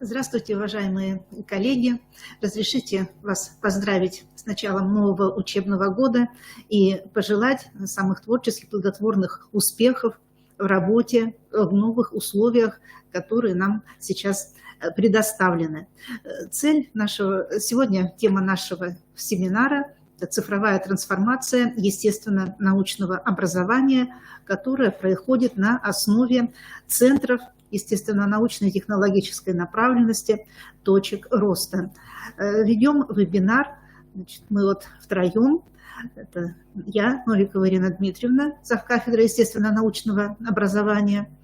Здравствуйте, уважаемые коллеги. Разрешите вас поздравить с началом нового учебного года и пожелать самых творческих, плодотворных успехов в работе, в новых условиях, которые нам сейчас предоставлены. Тема нашего семинара – это цифровая трансформация естественно-научного образования, которая происходит на основе центров естественно-научной и технологической направленности точек роста. Ведем вебинар. Мы втроем. Это я, Новикова Ирина Дмитриевна, завкафедра естественно-научного образования.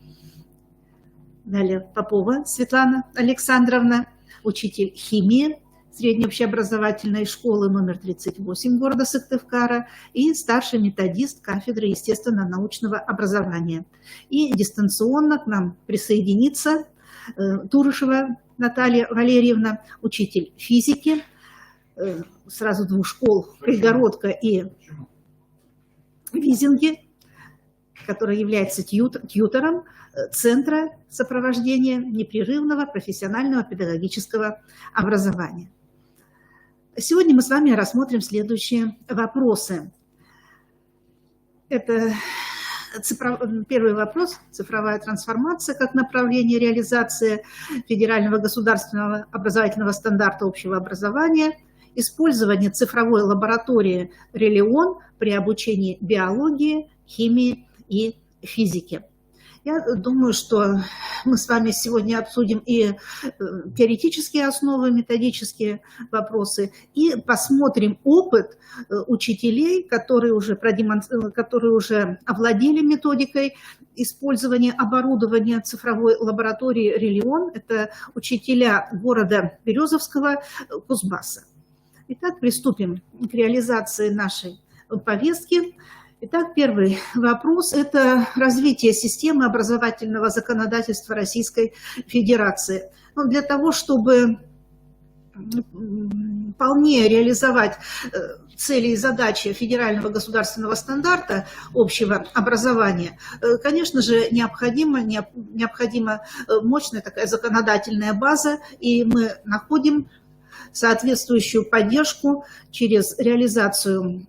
Далее Попова Светлана Александровна, учитель химии средней общеобразовательной школы номер 38 города Сыктывкара и старший методист кафедры естественно-научного образования. И дистанционно к нам присоединится Турышева Наталья Валерьевна, учитель физики, сразу двух школ, Пригородка и Визинги, который является тьютором Центра сопровождения непрерывного профессионального педагогического образования. Сегодня мы с вами рассмотрим следующие вопросы. Это первый вопрос – цифровая трансформация как направление реализации федерального государственного образовательного стандарта общего образования, использование цифровой лаборатории «Релион» при обучении биологии, химии и физики. Я думаю, что мы с вами сегодня обсудим и теоретические основы, методические вопросы, и посмотрим опыт учителей, которые уже овладели методикой использования оборудования цифровой лаборатории «Релион». Это учителя города Березовского, Кузбасса. Итак, приступим к реализации нашей повестки. Итак, первый вопрос – это развитие системы образовательного законодательства Российской Федерации. Для того, чтобы полнее реализовать цели и задачи федерального государственного стандарта общего образования, конечно же, необходима мощная такая законодательная база, и мы находим соответствующую поддержку через реализацию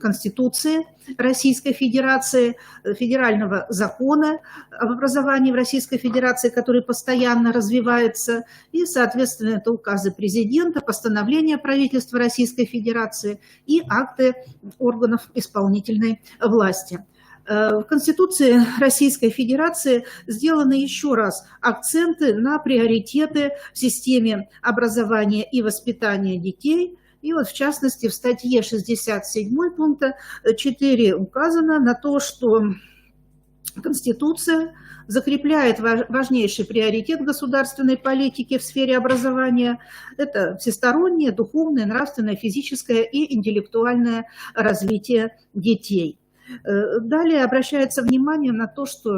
Конституции Российской Федерации, федерального закона об образовании в Российской Федерации, который постоянно развивается, и, соответственно, это указы президента, постановления правительства Российской Федерации и акты органов исполнительной власти. В Конституции Российской Федерации сделаны еще раз акценты на приоритеты в системе образования и воспитания детей. И в частности, в статье 67 пункта 4 указано на то, что Конституция закрепляет важнейший приоритет государственной политики в сфере образования. Это всестороннее, духовное, нравственное, физическое и интеллектуальное развитие детей. Далее обращается внимание на то, что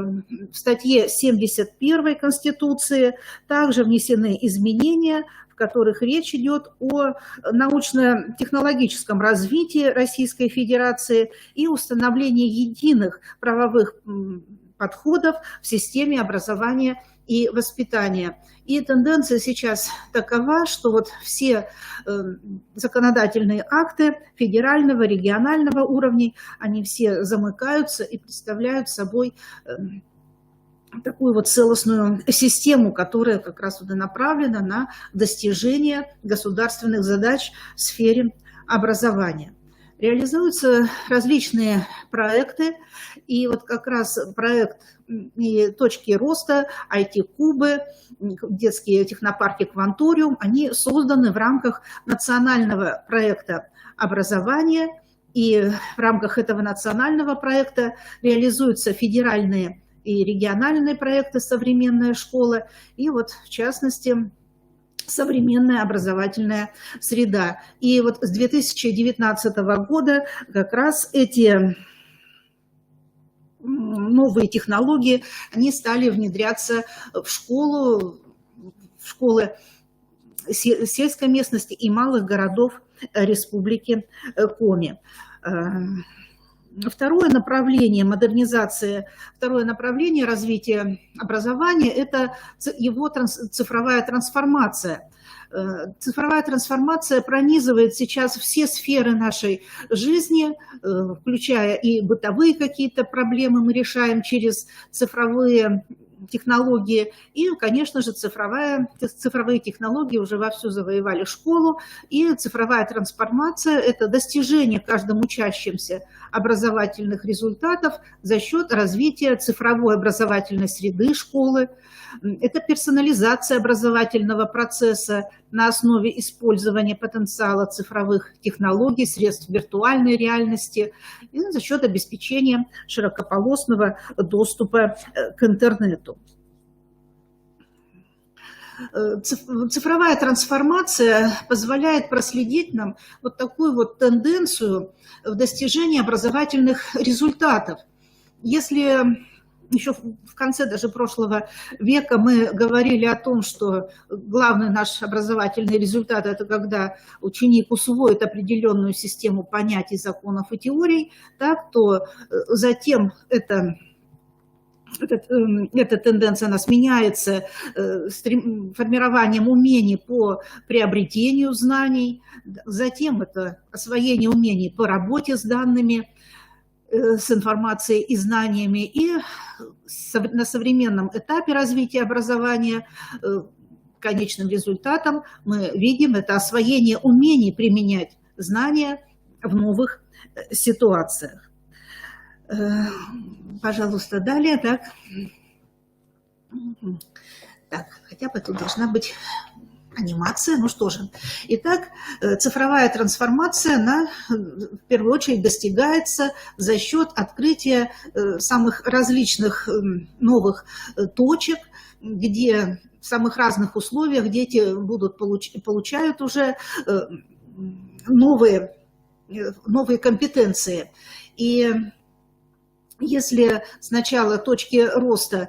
в статье 71 Конституции также внесены изменения, в которых речь идет о научно-технологическом развитии Российской Федерации и установлении единых правовых подходов в системе образования и воспитания. И тенденция сейчас такова, что все законодательные акты федерального, регионального уровней, они все замыкаются и представляют собой такую целостную систему, которая как раз направлена на достижение государственных задач в сфере образования. Реализуются различные проекты, и как раз проект и точки роста, IT-кубы, детские технопарки «Кванториум», они созданы в рамках национального проекта образования, и в рамках этого национального проекта реализуются федеральные и региональные проекты «Современная школа», и в частности современная образовательная среда. И с 2019 года как раз эти новые технологии, они стали внедряться в школы сельской местности и малых городов Республики Коми. Второе направление модернизации, второе направление развития образования – это его цифровая трансформация. Цифровая трансформация пронизывает сейчас все сферы нашей жизни, включая и бытовые какие-то проблемы мы решаем через цифровые технологии. И, конечно же, цифровые технологии уже вовсю завоевали школу. И цифровая трансформация – это достижение каждым учащимся образовательных результатов за счет развития цифровой образовательной среды школы. Это персонализация образовательного процесса на основе использования потенциала цифровых технологий, средств виртуальной реальности и за счет обеспечения широкополосного доступа к интернету. Цифровая трансформация позволяет проследить нам вот такую вот тенденцию в достижении образовательных результатов. Если еще в конце даже прошлого века мы говорили о том, что главный наш образовательный результат – это когда ученик усвоит определенную систему понятий, законов и теорий, так, то затем эта тенденция она сменяется формированием умений по приобретению знаний, затем это освоение умений по работе с данными, с информацией и знаниями. И на современном этапе развития образования конечным результатом мы видим это освоение умений применять знания в новых ситуациях. Пожалуйста, далее. Так, хотя бы тут должна быть анимация. Ну что же. Итак, цифровая трансформация, она в первую очередь достигается за счет открытия самых различных новых точек, где в самых разных условиях дети получают уже новые компетенции. И если сначала точки роста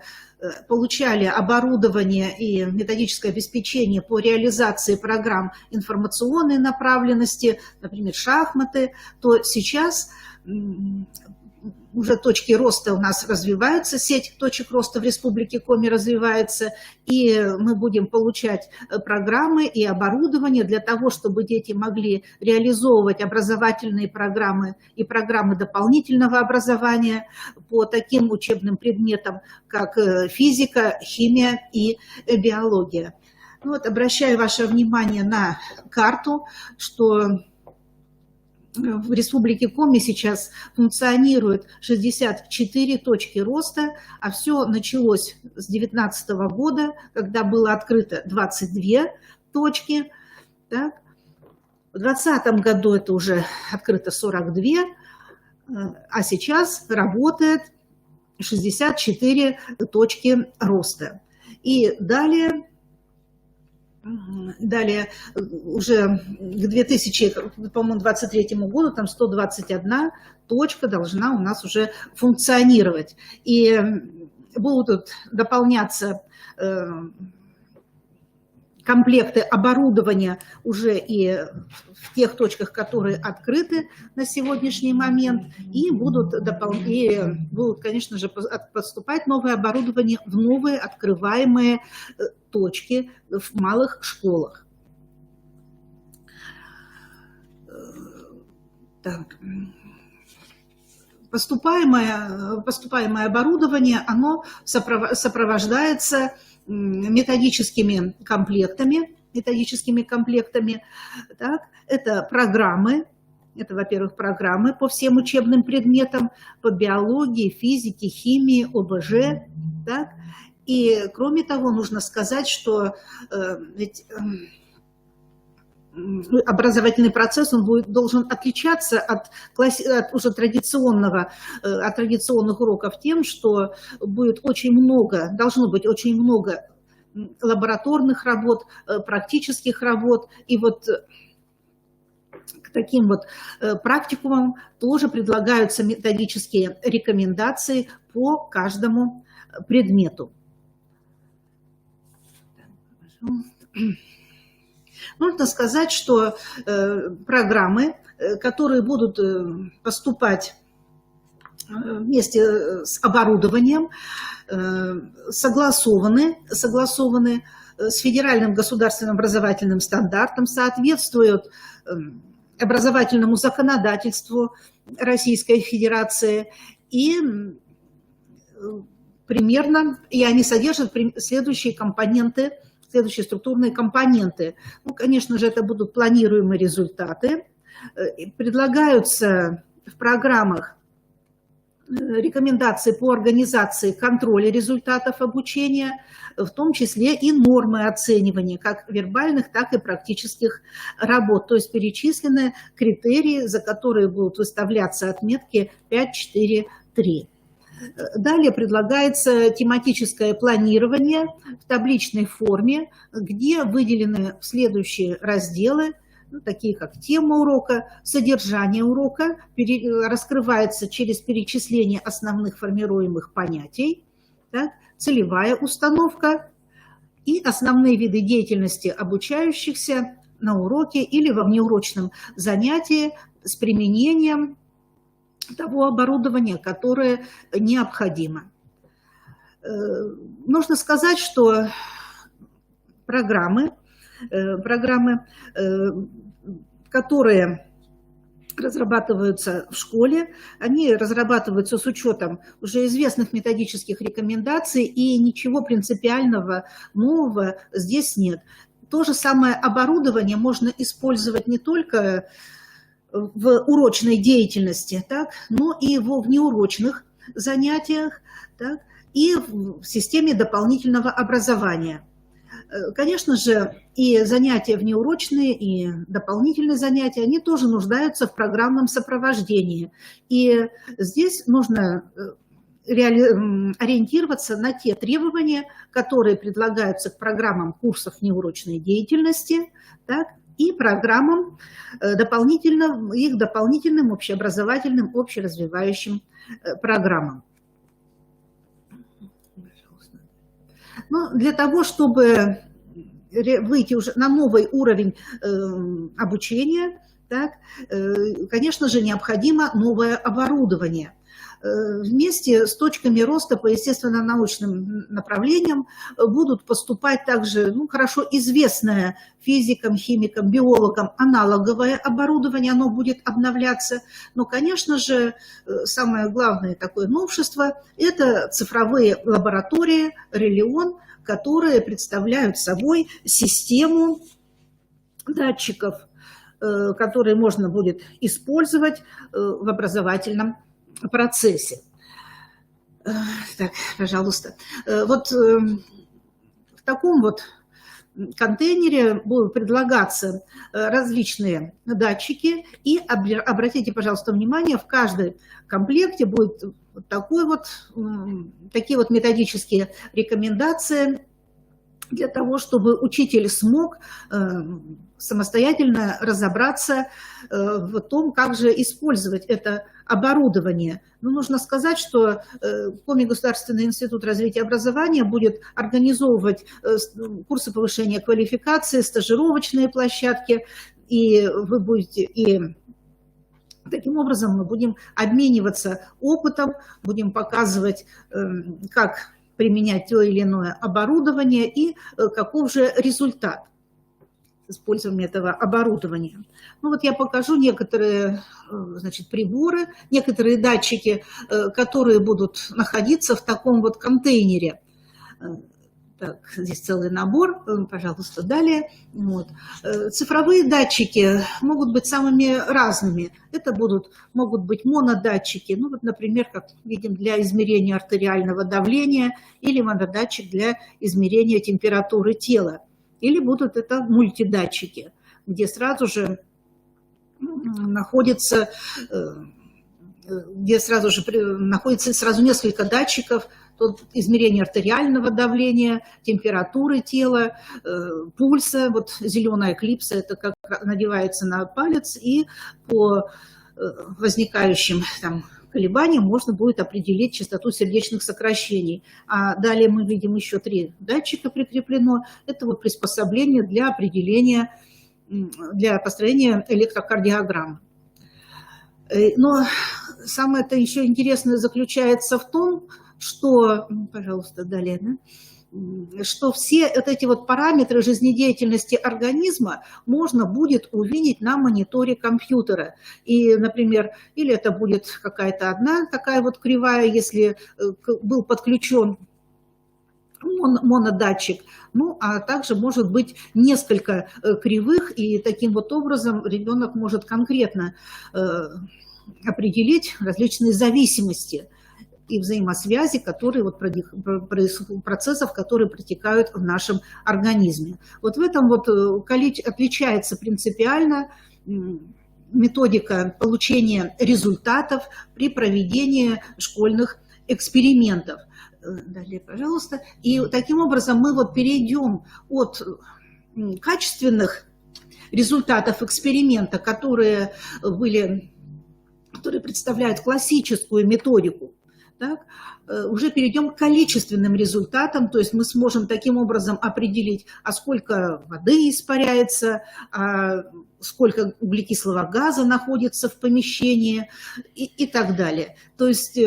получали оборудование и методическое обеспечение по реализации программ информационной направленности, например, шахматы, то сейчас уже точки роста у нас развиваются, сеть точек роста в Республике Коми развивается, и мы будем получать программы и оборудование для того, чтобы дети могли реализовывать образовательные программы и программы дополнительного образования по таким учебным предметам, как физика, химия и биология. Вот, обращаю ваше внимание на карту, что в Республике Коми сейчас функционирует 64 точки роста, а все началось с 2019 года, когда было открыто 22 точки. Так. В 2020 году это уже открыто 42, а сейчас работает 64 точки роста. И далее уже к 2023 году там 121 точка должна у нас уже функционировать. И будут дополняться комплекты оборудования уже и в тех точках, которые открыты на сегодняшний момент, и будут, конечно же, поступать новое оборудование в новые открываемые точки в малых школах. Так. Поступаемое оборудование, оно сопровождается методическими комплектами. Так, это программы, это, во-первых, программы по всем учебным предметам, по биологии, физике, химии, ОБЖ. Так. И, кроме того, нужно сказать, что образовательный процесс он должен отличаться от уже традиционных уроков тем, что должно быть очень много лабораторных работ, практических работ, и вот к таким вот практикумам тоже предлагаются методические рекомендации по каждому предмету. Нужно сказать, что программы, которые будут поступать вместе с оборудованием согласованы с федеральным государственным образовательным стандартом, соответствуют образовательному законодательству Российской Федерации и они содержат следующие компоненты, следующие структурные компоненты. Ну, конечно же, это будут планируемые результаты. Предлагаются в программах рекомендации по организации контроля результатов обучения, в том числе и нормы оценивания как вербальных, так и практических работ. То есть перечислены критерии, за которые будут выставляться отметки 5, 4, 3. Далее предлагается тематическое планирование в табличной форме, где выделены следующие разделы, такие как тема урока, содержание урока, раскрывается через перечисление основных формируемых понятий, так, целевая установка и основные виды деятельности обучающихся на уроке или во внеурочном занятии с применением того оборудования, которое необходимо. Нужно сказать, что программы, которые разрабатываются в школе, они разрабатываются с учетом уже известных методических рекомендаций, и ничего принципиального нового здесь нет. То же самое оборудование можно использовать не только в урочной деятельности, так, но и во внеурочных занятиях, так, и в системе дополнительного образования. Конечно же, и занятия внеурочные, и дополнительные занятия, они тоже нуждаются в программном сопровождении. И здесь нужно ориентироваться на те требования, которые предлагаются к программам курсов внеурочной деятельности, так, и программам их дополнительным общеобразовательным, общеразвивающим программам. Но для того, чтобы выйти уже на новый уровень обучения, так, конечно же, необходимо новое оборудование. Вместе с точками роста по естественно-научным направлениям будут поступать также хорошо известное физикам, химикам, биологам аналоговое оборудование, оно будет обновляться. Но, конечно же, самое главное такое новшество – это цифровые лаборатории Релион, которые представляют собой систему датчиков, которые можно будет использовать в образовательном процессе. Так, пожалуйста. Вот в таком вот контейнере будут предлагаться различные датчики, и обратите, пожалуйста, внимание, в каждом комплекте будет такие вот методические рекомендации для того, чтобы учитель смог самостоятельно разобраться в том, как же использовать это оборудование. Но нужно сказать, что Коми Государственный институт развития образования будет организовывать курсы повышения квалификации, стажировочные площадки, и таким образом мы будем обмениваться опытом, будем показывать, как применять то или иное оборудование и каков же результат использования этого оборудования. Ну вот я покажу некоторые, приборы, некоторые датчики, которые будут находиться в таком вот контейнере. Так, здесь целый набор, пожалуйста, далее. Вот. Цифровые датчики могут быть самыми разными. Это могут быть монодатчики, например, как видим, для измерения артериального давления, или монодатчик для измерения температуры тела. Или будут это мультидатчики, где сразу же находится сразу несколько датчиков, измерение артериального давления, температуры тела, пульса. Вот зеленая клипса, это как надевается на палец, и по возникающим колебаниям можно будет определить частоту сердечных сокращений. А далее мы видим еще 3 датчика прикреплено. Это вот приспособление для построения электрокардиограммы. Но самое-то еще интересное заключается в том, что, пожалуйста, далее, да, что все вот эти вот параметры жизнедеятельности организма можно будет увидеть на мониторе компьютера. И, например, или это будет какая-то одна такая вот кривая, если был подключен монодатчик, ну, а также может быть несколько кривых, и таким вот образом ребенок может конкретно определить различные зависимости и взаимосвязи, которые вот процессов, которые протекают в нашем организме. Вот в этом вот отличается принципиально методика получения результатов при проведении школьных экспериментов. Далее, пожалуйста. И таким образом мы вот перейдем от качественных результатов эксперимента, которые представляют классическую методику, так, уже перейдем к количественным результатам, то есть мы сможем таким образом определить, а сколько воды испаряется, а сколько углекислого газа находится в помещении и так далее. То есть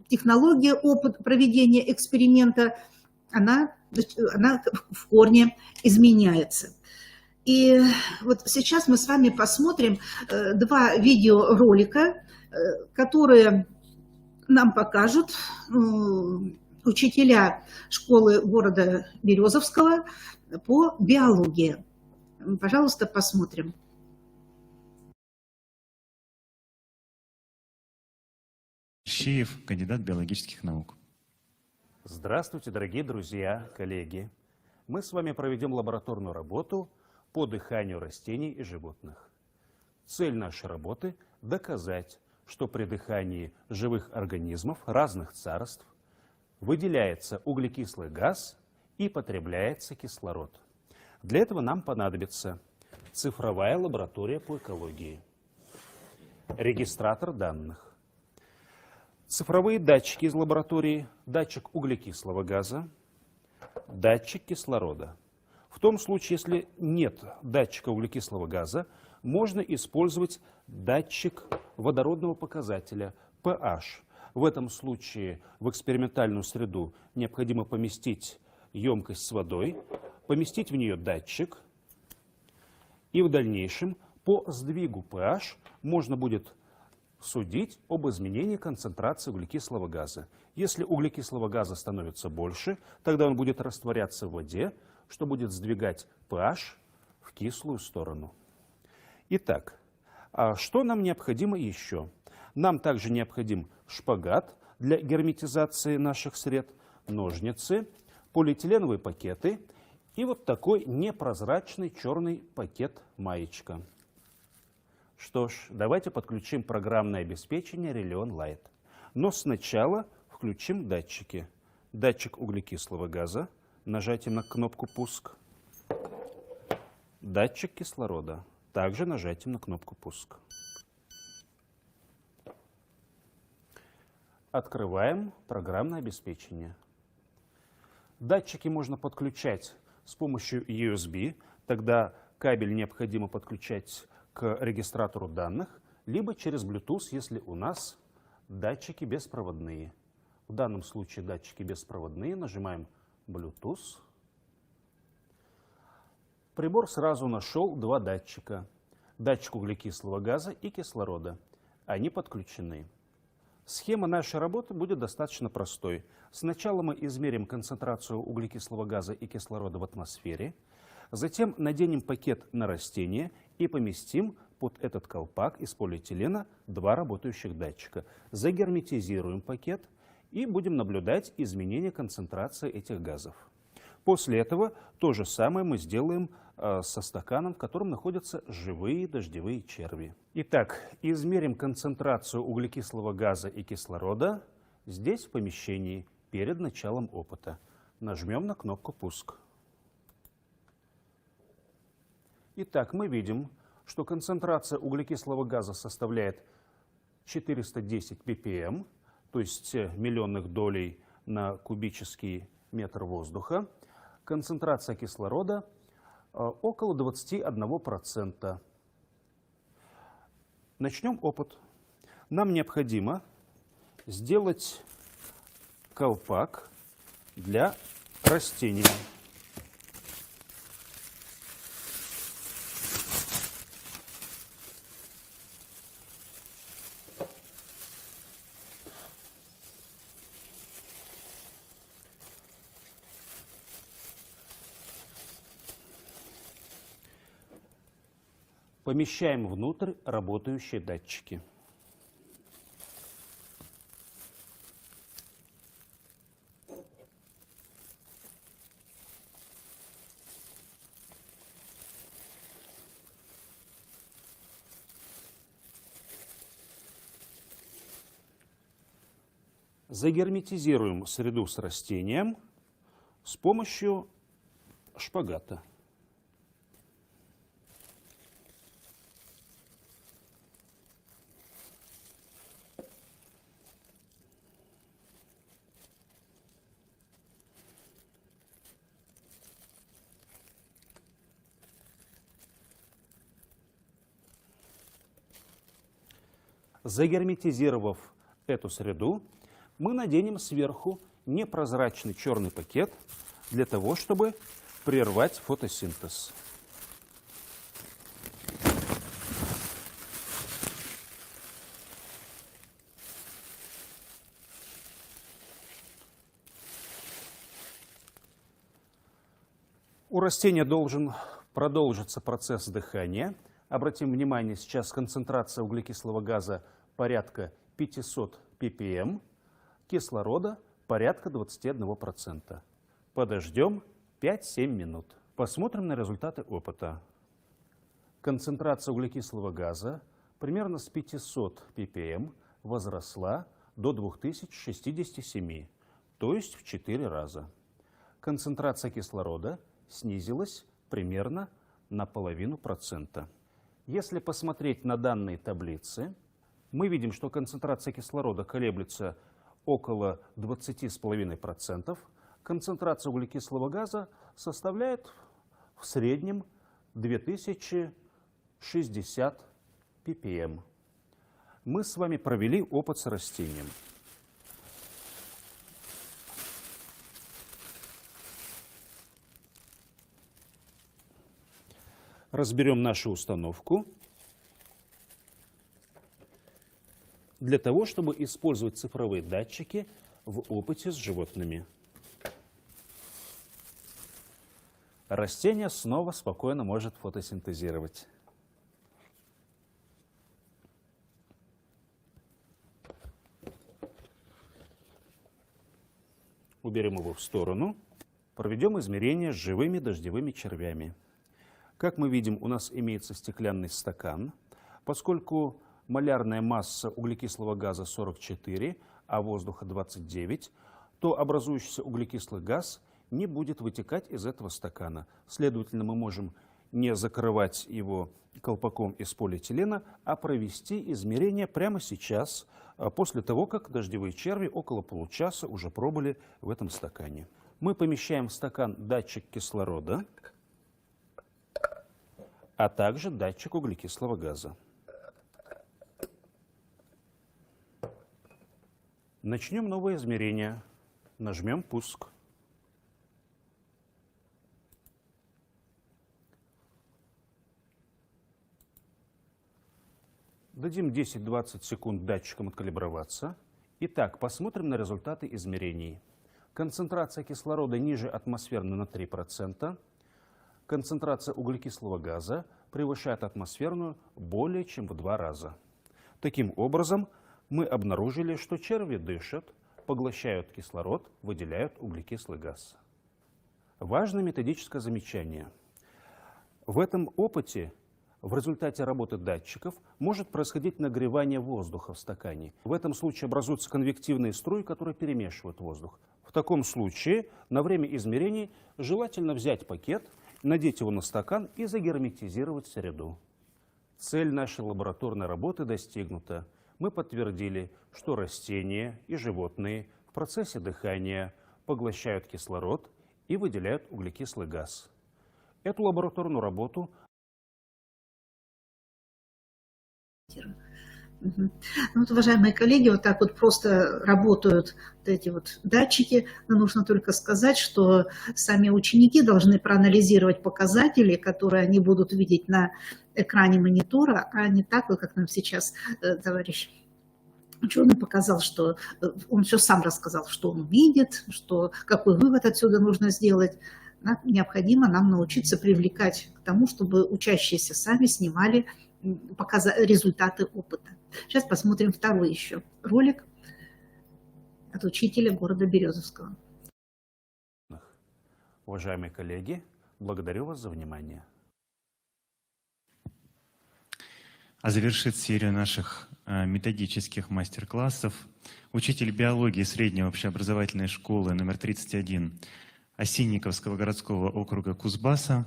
технология проведения эксперимента, она в корне изменяется. И вот сейчас мы с вами посмотрим два видеоролика, которые нам покажут учителя школы города Березовского по биологии. Пожалуйста, посмотрим. Шиев, кандидат биологических наук. Здравствуйте, дорогие друзья, коллеги. Мы с вами проведем лабораторную работу по дыханию растений и животных. Цель нашей работы – доказать, что при дыхании живых организмов разных царств выделяется углекислый газ и потребляется кислород. Для этого нам понадобится цифровая лаборатория по экологии, регистратор данных, цифровые датчики из лаборатории, датчик углекислого газа, датчик кислорода. В том случае, если нет датчика углекислого газа, можно использовать датчик водородного показателя pH. В этом случае в экспериментальную среду необходимо поместить емкость с водой, поместить в нее датчик, и в дальнейшем по сдвигу pH можно будет судить об изменении концентрации углекислого газа. Если углекислого газа становится больше, тогда он будет растворяться в воде, что будет сдвигать pH в кислую сторону. Итак, что нам необходимо еще? Нам также необходим шпагат для герметизации наших сред, ножницы, полиэтиленовые пакеты и вот такой непрозрачный черный пакет-маечка. Что ж, давайте подключим программное обеспечение Releon Light. Но сначала включим датчики. Датчик углекислого газа, нажатием на кнопку «Пуск». Датчик кислорода, также нажатием на кнопку «Пуск». Открываем программное обеспечение. Датчики можно подключать с помощью USB, тогда кабель необходимо подключать к регистратору данных, либо через Bluetooth, если у нас датчики беспроводные. В данном случае датчики беспроводные, нажимаем Bluetooth. Прибор сразу нашел два датчика. Датчик углекислого газа и кислорода. Они подключены. Схема нашей работы будет достаточно простой. Сначала мы измерим концентрацию углекислого газа и кислорода в атмосфере. Затем наденем пакет на растение и поместим под этот колпак из полиэтилена два работающих датчика. Загерметизируем пакет и будем наблюдать изменение концентрации этих газов. После этого то же самое мы сделаем со стаканом, в котором находятся живые дождевые черви. Итак, измерим концентрацию углекислого газа и кислорода здесь, в помещении, перед началом опыта. Нажмем на кнопку «Пуск». Итак, мы видим, что концентрация углекислого газа составляет 410 ppm, то есть миллионных долей на кубический метр воздуха. Концентрация кислорода около 21%. Начнем опыт. Нам необходимо сделать колпак для растения. Помещаем внутрь работающие датчики. Загерметизируем среду с растением с помощью шпагата. Загерметизировав эту среду, мы наденем сверху непрозрачный черный пакет для того, чтобы прервать фотосинтез. У растения должен продолжиться процесс дыхания. Обратим внимание, сейчас концентрация углекислого газа порядка 500 ppm, кислорода порядка 21%. Подождем 5-7 минут. Посмотрим на результаты опыта. Концентрация углекислого газа примерно с 500 ppm возросла до 2067, то есть в 4 раза. Концентрация кислорода снизилась примерно на 0,5%. Если посмотреть на данные таблицы, мы видим, что концентрация кислорода колеблется около 20,5%. Концентрация углекислого газа составляет в среднем 2060 ppm. Мы с вами провели опыт с растением. Разберем нашу установку для того, чтобы использовать цифровые датчики в опыте с животными. Растение снова спокойно может фотосинтезировать. Уберем его в сторону. Проведем измерения с живыми дождевыми червями. Как мы видим, у нас имеется стеклянный стакан. Поскольку малярная масса углекислого газа 44, а воздуха 29, то образующийся углекислый газ не будет вытекать из этого стакана. Следовательно, мы можем не закрывать его колпаком из полиэтилена, а провести измерения прямо сейчас, после того, как дождевые черви около получаса уже пробыли в этом стакане. Мы помещаем в стакан датчик кислорода, а также датчик углекислого газа. Начнем новое измерение. Нажмем «Пуск». Дадим 10-20 секунд датчикам откалиброваться. Итак, посмотрим на результаты измерений. Концентрация кислорода ниже атмосферной на 3%. Концентрация углекислого газа превышает атмосферную более чем в 2 раза. Таким образом, мы обнаружили, что черви дышат, поглощают кислород, выделяют углекислый газ. Важное методическое замечание. В этом опыте в результате работы датчиков может происходить нагревание воздуха в стакане. В этом случае образуются конвективные струи, которые перемешивают воздух. В таком случае на время измерений желательно взять пакет, надеть его на стакан и загерметизировать среду. Цель нашей лабораторной работы достигнута. Мы подтвердили, что растения и животные в процессе дыхания поглощают кислород и выделяют углекислый газ. Эту лабораторную работу Мгм. Ну, вот, уважаемые коллеги, вот так вот просто работают вот эти вот датчики. Но нужно только сказать, что сами ученики должны проанализировать показатели, которые они будут видеть на экране монитора, а не так, вот как нам сейчас товарищ ученый показал, что он все сам рассказал, что он видит, что, какой вывод отсюда нужно сделать. Необходимо нам научиться привлекать к тому, чтобы учащиеся сами снимали результаты опыта. Сейчас посмотрим второй еще ролик от учителя города Березовского. Уважаемые коллеги, благодарю вас за внимание. А завершит серию наших методических мастер-классов учитель биологии средней общеобразовательной школы номер 31 Осинниковского городского округа Кузбасса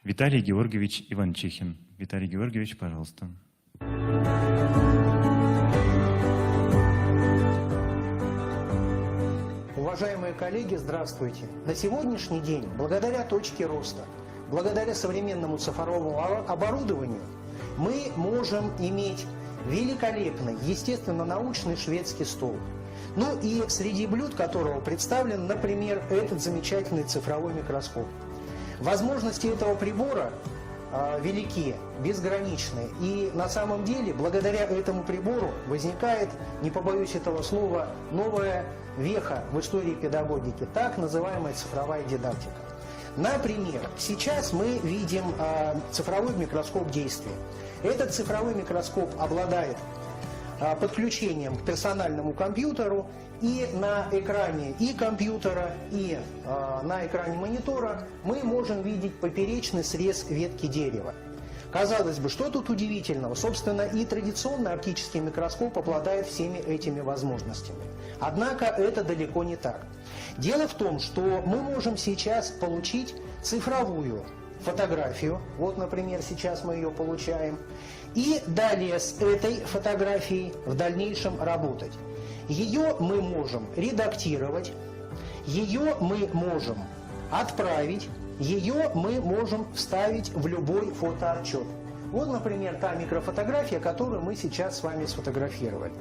Виталий Георгиевич Иванчихин. Виталий Георгиевич, пожалуйста. Уважаемые коллеги, здравствуйте! На сегодняшний день, благодаря точке роста, благодаря современному цифровому оборудованию, мы можем иметь великолепный, естественно-научный шведский стол. Ну и среди блюд которого представлен, например, этот замечательный цифровой микроскоп. Возможности этого прибора велики, безграничны. И на самом деле, благодаря этому прибору возникает, не побоюсь этого слова, новая веха в истории педагогики, так называемая цифровая дидактика. Например, сейчас мы видим цифровой микроскоп действия. Этот цифровой микроскоп обладает подключением к персональному компьютеру, и на экране и компьютера, и на экране монитора мы можем видеть поперечный срез ветки дерева. Казалось бы, что тут удивительного? Собственно, и традиционный оптический микроскоп обладает всеми этими возможностями. Однако это далеко не так. Дело в том, что мы можем сейчас получить цифровую фотографию. Вот, например, сейчас мы ее получаем. И далее с этой фотографией в дальнейшем работать. Ее мы можем редактировать, ее мы можем отправить, ее мы можем вставить в любой фотоотчет. Вот, например, та микрофотография, которую мы сейчас с вами сфотографировали.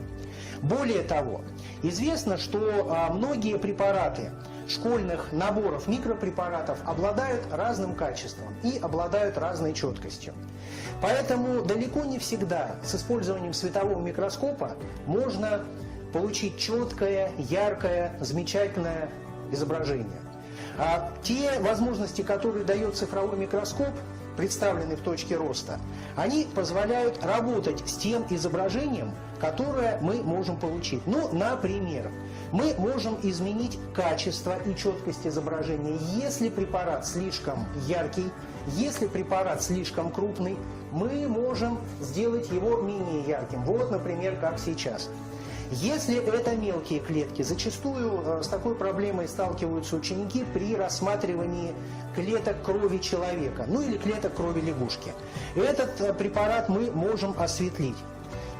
Более того, известно, что многие препараты школьных наборов микропрепаратов обладают разным качеством и обладают разной четкостью. Поэтому далеко не всегда с использованием светового микроскопа можно получить четкое, яркое, замечательное изображение. А те возможности, которые дает цифровой микроскоп, представленный в точке роста, они позволяют работать с тем изображением, которое мы можем получить. Ну, например, мы можем изменить качество и четкость изображения. Если препарат слишком яркий, если препарат слишком крупный, мы можем сделать его менее ярким. Вот, например, как сейчас. Если это мелкие клетки, зачастую с такой проблемой сталкиваются ученики при рассматривании клеток крови человека, ну или клеток крови лягушки. Этот препарат мы можем осветлить.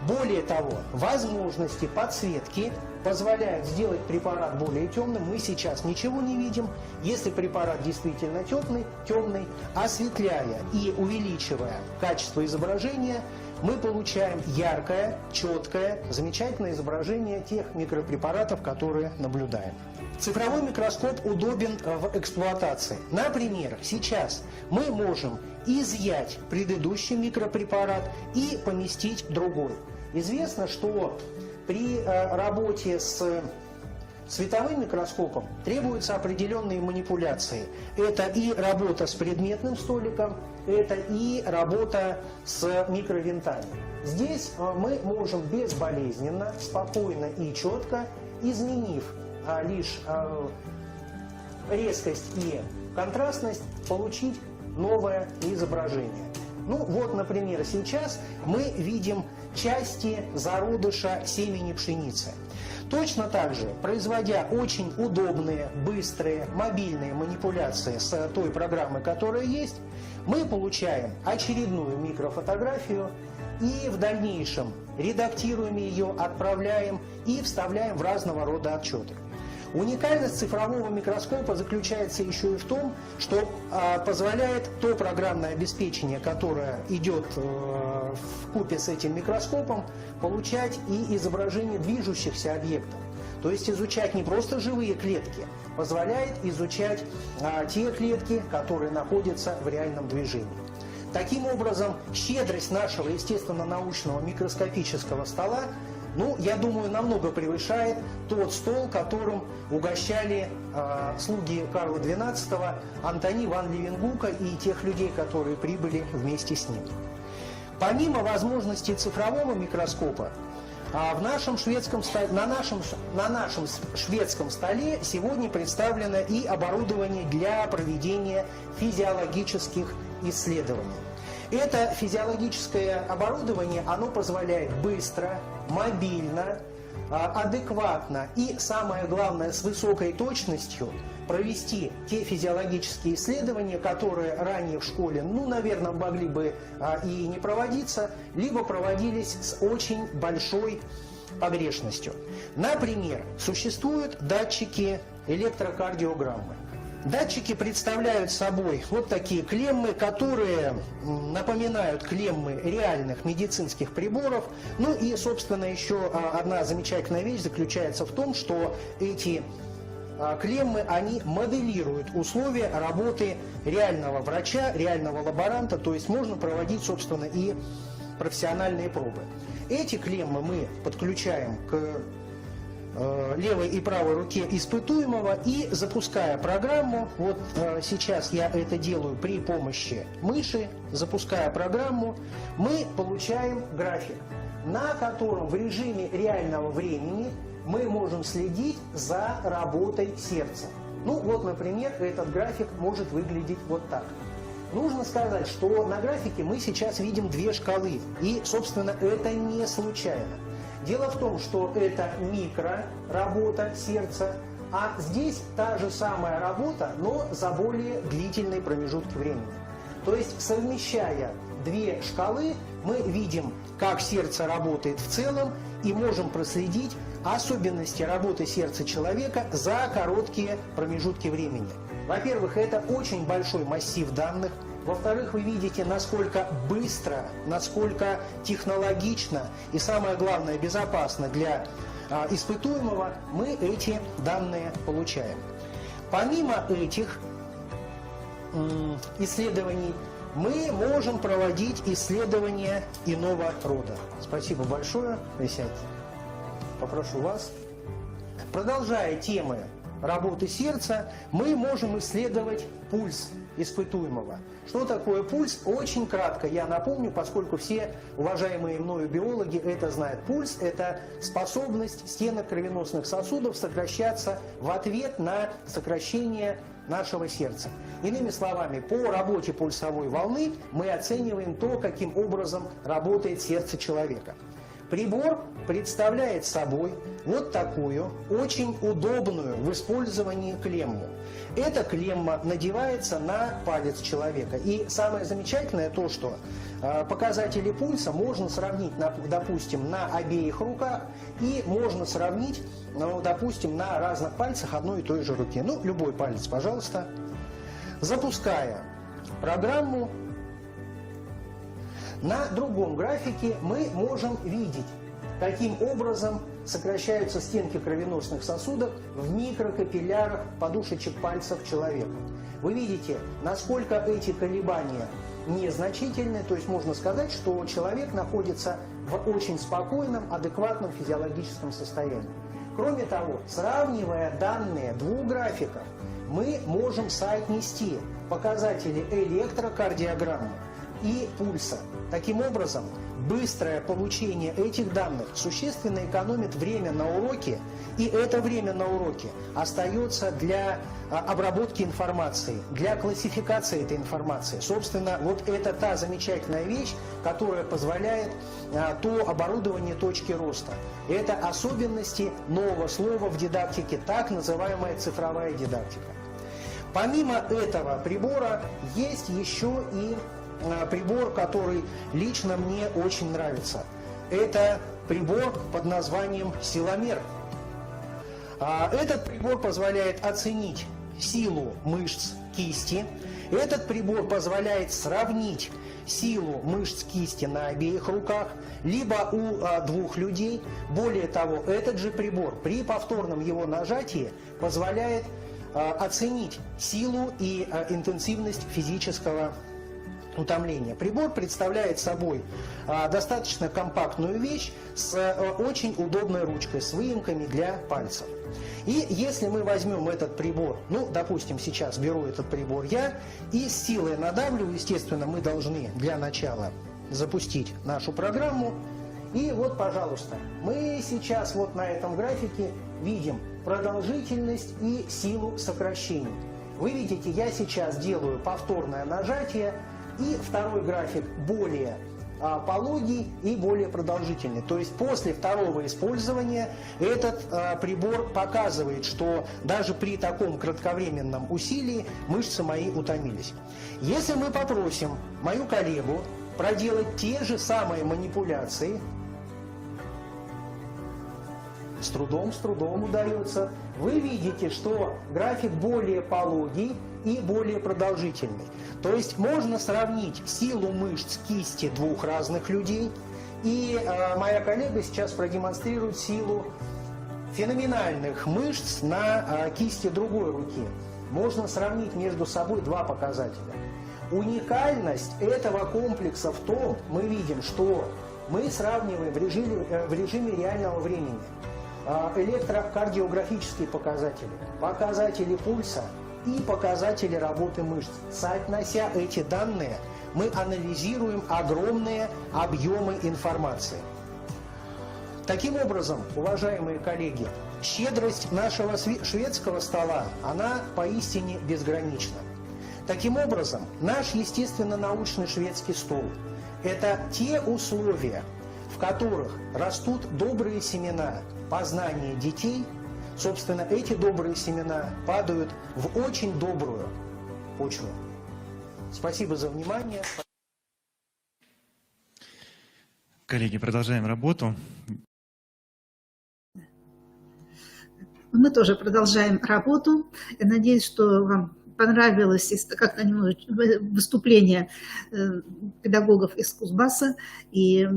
Более того, возможности подсветки позволяют сделать препарат более темным. Мы сейчас ничего не видим. Если препарат действительно темный, осветляя и увеличивая качество изображения, мы получаем яркое, четкое, замечательное изображение тех микропрепаратов, которые наблюдаем. Цифровой микроскоп удобен в эксплуатации. Например, сейчас мы можем изъять предыдущий микропрепарат и поместить другой. Известно, что при работе с световым микроскопом требуются определенные манипуляции. Это и работа с предметным столиком, это и работа с микровинтами. Здесь мы можем безболезненно, спокойно и четко, изменив лишь резкость и контрастность, получить новое изображение. Ну вот, например, сейчас мы видим части зародыша семени пшеницы. Точно так же, производя очень удобные, быстрые, мобильные манипуляции с той программой, которая есть, мы получаем очередную микрофотографию и в дальнейшем редактируем ее, отправляем и вставляем в разного рода отчеты. Уникальность цифрового микроскопа заключается еще и в том, что позволяет то программное обеспечение, которое идет вкупе с этим микроскопом, получать и изображение движущихся объектов. То есть изучать не просто живые клетки, позволяет изучать те клетки, которые находятся в реальном движении. Таким образом, щедрость нашего естественно-научного микроскопического стола, я думаю, намного превышает тот стол, которым угощали слуги Карла XII, Антони ван Левенгука и тех людей, которые прибыли вместе с ним. Помимо возможностей цифрового микроскопа, на нашем шведском столе сегодня представлено и оборудование для проведения физиологических исследований. Это физиологическое оборудование, оно позволяет быстро, мобильно, адекватно и, самое главное, с высокой точностью провести те физиологические исследования, которые ранее в школе, наверное, могли бы и не проводиться, либо проводились с очень большой погрешностью. Например, существуют датчики электрокардиограммы. Датчики представляют собой вот такие клеммы, которые напоминают клеммы реальных медицинских приборов. И, собственно, еще одна замечательная вещь заключается в том, что эти клеммы, они моделируют условия работы реального врача, реального лаборанта, то есть можно проводить, собственно, и профессиональные пробы. Эти клеммы мы подключаем к левой и правой руке испытуемого и, запуская программу, вот сейчас я это делаю при помощи мыши, запуская программу, мы получаем график, на котором в режиме реального времени мы можем следить за работой сердца. Например, этот график может выглядеть вот так. Нужно сказать, что на графике мы сейчас видим две шкалы, и, собственно, это не случайно. Дело в том, что это микроработа сердца, а здесь та же самая работа, но за более длительные промежутки времени. То есть, совмещая две шкалы, мы видим, как сердце работает в целом, и можем проследить особенности работы сердца человека за короткие промежутки времени. Во-первых, это очень большой массив данных. Во-вторых, вы видите, насколько быстро, насколько технологично и, самое главное, безопасно для испытуемого мы эти данные получаем. Помимо этих исследований, мы можем проводить исследования иного рода. Спасибо большое. Присядьте. Попрошу вас. Продолжая темы работы сердца, мы можем исследовать пульс испытуемого. Что такое пульс? Очень кратко я напомню, поскольку все уважаемые мною биологи это знают. Пульс – это способность стенок кровеносных сосудов сокращаться в ответ на сокращение нашего сердца. Иными словами, по работе пульсовой волны мы оцениваем то, каким образом работает сердце человека. Прибор представляет собой вот такую очень удобную в использовании клемму. Эта клемма надевается на палец человека. И самое замечательное то, что показатели пульса можно сравнить, допустим, на обеих руках и можно сравнить, допустим, на разных пальцах одной и той же руки. Любой палец, пожалуйста. Запуская программу, на другом графике мы можем видеть, каким образом сокращаются стенки кровеносных сосудов в микрокапиллярах подушечек пальцев человека. Вы видите, насколько эти колебания незначительны, то есть можно сказать, что человек находится в очень спокойном, адекватном физиологическом состоянии. Кроме того, сравнивая данные двух графиков, мы можем соотнести показатели электрокардиограммы и пульса. Таким образом, быстрое получение этих данных существенно экономит время на уроке, и это время на уроке остается для обработки информации, для классификации этой информации. Собственно, вот это та замечательная вещь, которая позволяет то оборудование точки роста. Это особенности нового слова в дидактике, так называемая цифровая дидактика. Помимо этого прибора есть еще и прибор, который лично мне очень нравится. Это прибор под названием силомер. Этот прибор позволяет оценить силу мышц кисти. Этот прибор позволяет сравнить силу мышц кисти на обеих руках, либо у двух людей. Более того, этот же прибор при повторном его нажатии позволяет оценить силу и интенсивность физического утомления. Прибор представляет собой достаточно компактную вещь с очень удобной ручкой, с выемками для пальцев. И если мы возьмем этот прибор, ну, допустим, сейчас беру этот прибор я и с силой надавливаю, естественно, мы должны для начала запустить нашу программу. И вот, пожалуйста, мы сейчас вот на этом графике видим продолжительность и силу сокращений. Вы видите, я сейчас делаю повторное нажатие, и второй график более пологий и более продолжительный. То есть после второго использования этот прибор показывает, что даже при таком кратковременном усилии мышцы мои утомились. Если мы попросим мою коллегу проделать те же самые манипуляции, с трудом удается, вы видите, что график более пологий и более продолжительный. То есть можно сравнить силу мышц кисти двух разных людей, и моя коллега сейчас продемонстрирует силу феноменальных мышц на кисти другой руки. Можно сравнить между собой два показателя. Уникальность этого комплекса в том, мы видим, что мы сравниваем в режиме реального времени электрокардиографические показатели, показатели пульса и показатели работы мышц. Соотнося эти данные, мы анализируем огромные объемы информации. Таким образом, уважаемые коллеги, щедрость нашего шведского стола, она поистине безгранична. Таким образом, наш естественно-научный шведский стол – это те условия, в которых растут добрые семена познания детей. Собственно, эти добрые семена падают в очень добрую почву. Спасибо за внимание. Коллеги, продолжаем работу. Мы тоже продолжаем работу. Я надеюсь, что вам понравилось как-то выступление педагогов из Кузбасса, и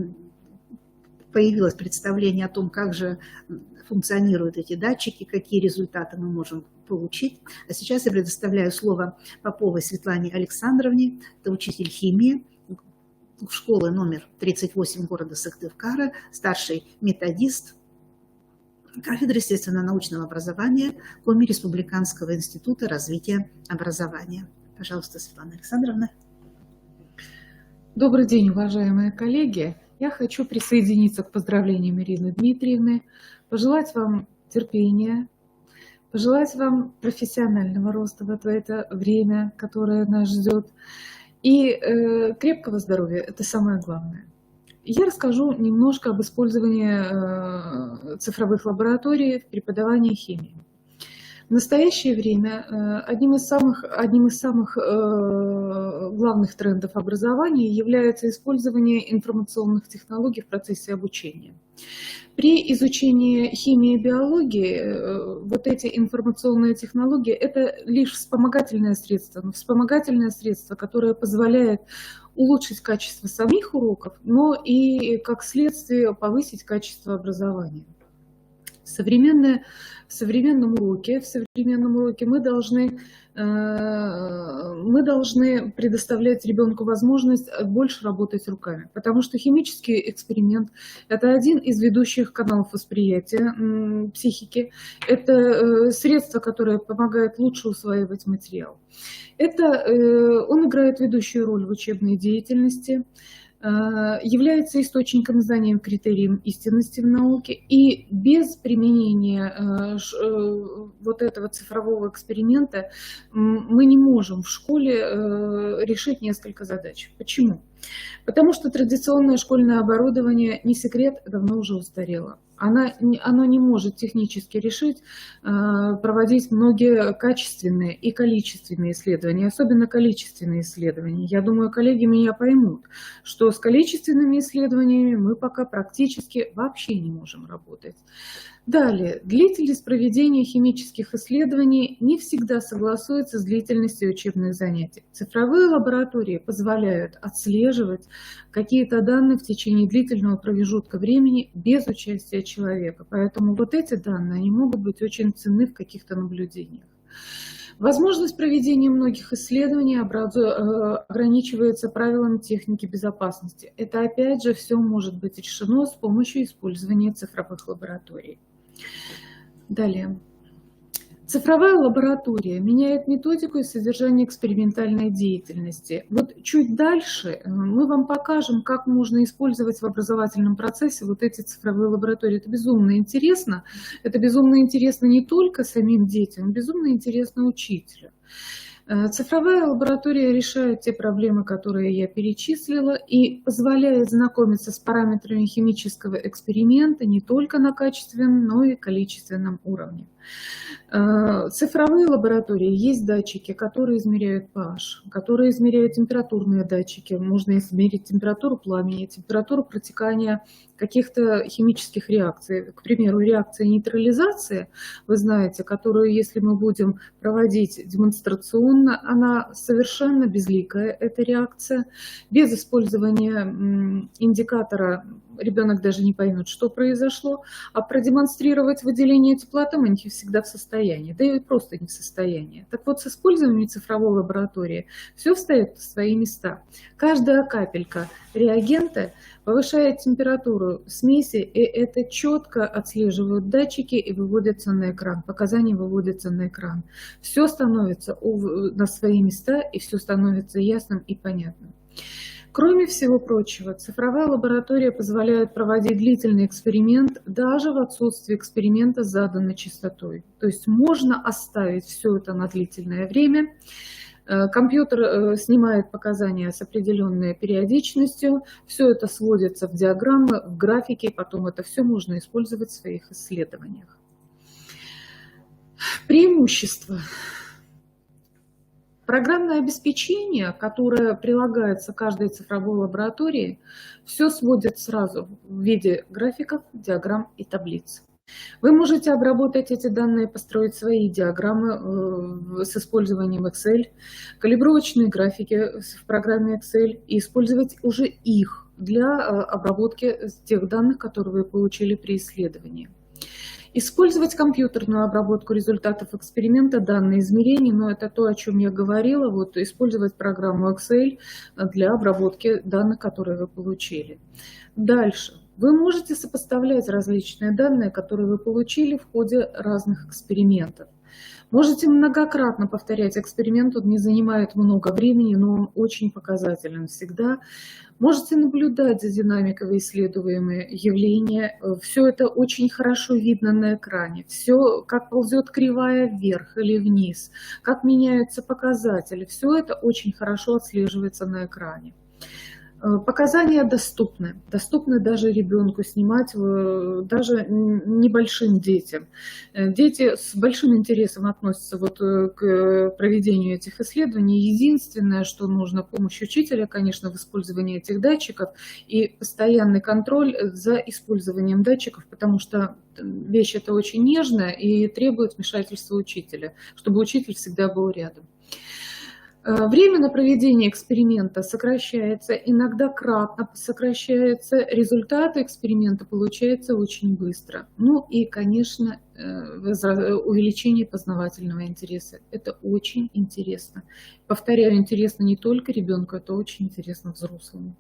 появилось представление о том, как же функционируют эти датчики, какие результаты мы можем получить. А сейчас я предоставляю слово Поповой Светлане Александровне, это учитель химии школы номер 38 города Сыктывкара, старший методист кафедры естественно-научного образования Коми Республиканского института развития образования. Пожалуйста, Светлана Александровна. Добрый день, уважаемые коллеги. Я хочу присоединиться к поздравлениям Ирины Дмитриевны, пожелать вам терпения, пожелать вам профессионального роста в это время, которое нас ждет, и крепкого здоровья, это самое главное. Я расскажу немножко об использовании цифровых лабораторий в преподавании химии. В настоящее время одним из самых главных трендов образования является использование информационных технологий в процессе обучения. При изучении химии и биологии вот эти информационные технологии – это лишь вспомогательное средство, которое позволяет улучшить качество самих уроков, но и, как следствие, повысить качество образования. В современном уроке мы должны предоставлять ребенку возможность больше работать руками, потому что химический эксперимент – это один из ведущих каналов восприятия психики, это средство, которое помогает лучше усваивать материал. Он играет ведущую роль в учебной деятельности, является источником знаний, критерием истинности в науке, и без применения вот этого цифрового эксперимента мы не можем в школе решить несколько задач. Почему? Потому что традиционное школьное оборудование, не секрет, давно уже устарело. Оно не может технически решить проводить многие качественные и количественные исследования, особенно количественные исследования. Я думаю, коллеги меня поймут, что с количественными исследованиями мы пока практически вообще не можем работать. Далее, длительность проведения химических исследований не всегда согласуется с длительностью учебных занятий. Цифровые лаборатории позволяют отслеживать какие-то данные в течение длительного промежутка времени без участия человека. Поэтому вот эти данные, они могут быть очень ценны в каких-то наблюдениях. Возможность проведения многих исследований ограничивается правилами техники безопасности. Это опять же все может быть решено с помощью использования цифровых лабораторий. Далее. Цифровая лаборатория меняет методику и содержание экспериментальной деятельности. Вот чуть дальше мы вам покажем, как можно использовать в образовательном процессе вот эти цифровые лаборатории. Это безумно интересно. Это безумно интересно не только самим детям, безумно интересно учителю. Цифровая лаборатория решает те проблемы, которые я перечислила, и позволяет знакомиться с параметрами химического эксперимента не только на качественном, но и количественном уровне. Цифровые лаборатории есть датчики, которые измеряют pH, которые измеряют температурные датчики. Можно измерить температуру пламени, температуру протекания каких-то химических реакций. К примеру, реакция нейтрализации, вы знаете, которую, если мы будем проводить демонстрационно, она совершенно безликая, эта реакция. Без использования индикатора ребенок даже не поймет, что произошло, а продемонстрировать выделение теплоты мы не всегда в состоянии, да и просто не в состоянии. Так вот, с использованием цифровой лаборатории все встает в свои места. Каждая капелька реагента повышает температуру смеси, и это четко отслеживают датчики и выводятся на экран, показания выводятся на экран. Все становится на свои места, и все становится ясным и понятным. Кроме всего прочего, цифровая лаборатория позволяет проводить длительный эксперимент даже в отсутствии эксперимента с заданной частотой. То есть можно оставить все это на длительное время. Компьютер снимает показания с определенной периодичностью, все это сводится в диаграммы, в графики, потом это все можно использовать в своих исследованиях. Преимущества. Программное обеспечение, которое прилагается к каждой цифровой лаборатории, все сводит сразу в виде графиков, диаграмм и таблиц. Вы можете обработать эти данные, построить свои диаграммы с использованием Excel, калибровочные графики в программе Excel и использовать уже их для обработки тех данных, которые вы получили при исследовании. Использовать компьютерную обработку результатов эксперимента, данные измерений, но это то, о чем я говорила, вот, использовать программу Excel для обработки данных, которые вы получили. Дальше. Вы можете сопоставлять различные данные, которые вы получили в ходе разных экспериментов. Можете многократно повторять эксперимент, он не занимает много времени, но он очень показателен всегда. Можете наблюдать за динамикой исследуемые явления. Все это очень хорошо видно на экране. Все, как ползет кривая вверх или вниз, как меняются показатели. Все это очень хорошо отслеживается на экране. Показания доступны. Доступны даже ребенку снимать, даже небольшим детям. Дети с большим интересом относятся вот к проведению этих исследований. Единственное, что нужно, помощь учителя, конечно, в использовании этих датчиков и постоянный контроль за использованием датчиков, потому что вещь эта очень нежная и требует вмешательства учителя, чтобы учитель всегда был рядом. Время на проведение эксперимента сокращается, иногда кратно сокращается, результаты эксперимента получаются очень быстро. Ну и, конечно, увеличение познавательного интереса. Это очень интересно. Повторяю, интересно не только ребенку, это очень интересно взрослому.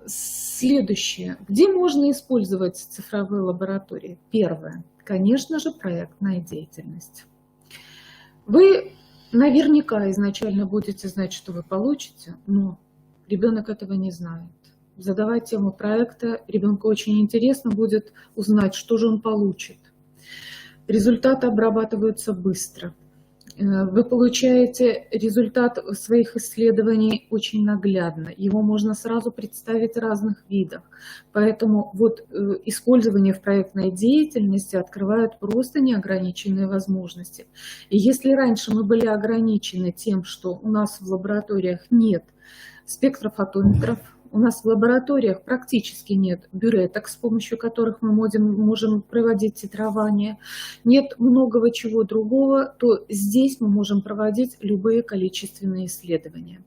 Следующее. Где можно использовать цифровые лаборатории? Первое. Конечно же, проектная деятельность. Вы наверняка изначально будете знать, что вы получите, но ребенок этого не знает. Задавая тему проекта, ребенку очень интересно будет узнать, что же он получит. Результаты обрабатываются быстро. Вы получаете результат своих исследований очень наглядно. Его можно сразу представить в разных видах. Поэтому вот использование в проектной деятельности открывает просто неограниченные возможности. И если раньше мы были ограничены тем, что у нас в лабораториях нет спектрофотометров, У нас в лабораториях практически нет бюреток, с помощью которых мы можем проводить титрование. Нет многого чего другого, то здесь мы можем проводить любые количественные исследования.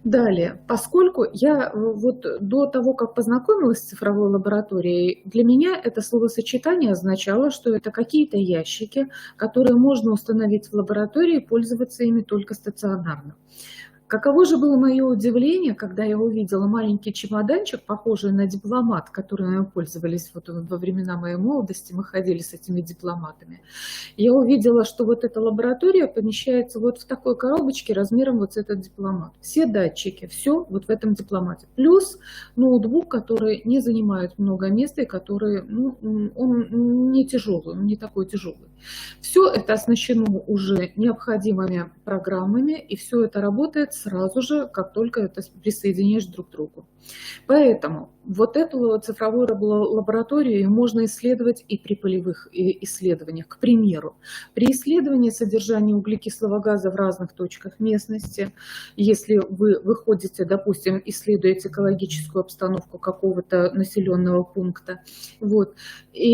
Далее, поскольку я вот до того, как познакомилась с цифровой лабораторией, для меня это словосочетание означало, что это какие-то ящики, которые можно установить в лаборатории и пользоваться ими только стационарно. Каково же было мое удивление, когда я увидела маленький чемоданчик, похожий на дипломат, которым мы пользовались вот во времена моей молодости, мы ходили с этими дипломатами. Я увидела, что вот эта лаборатория помещается вот в такой коробочке размером вот с этот дипломат. Все датчики, все вот в этом дипломате. Плюс ноутбук, который не занимает много места и который, он не тяжелый, он не такой тяжелый. Все это оснащено уже необходимыми программами, и все это работает сразу же, как только это присоединишь друг к другу. Поэтому вот эту цифровую лабораторию можно исследовать и при полевых исследованиях. К примеру, при исследовании содержания углекислого газа в разных точках местности, если вы выходите, допустим, исследуете экологическую обстановку какого-то населенного пункта, вот, и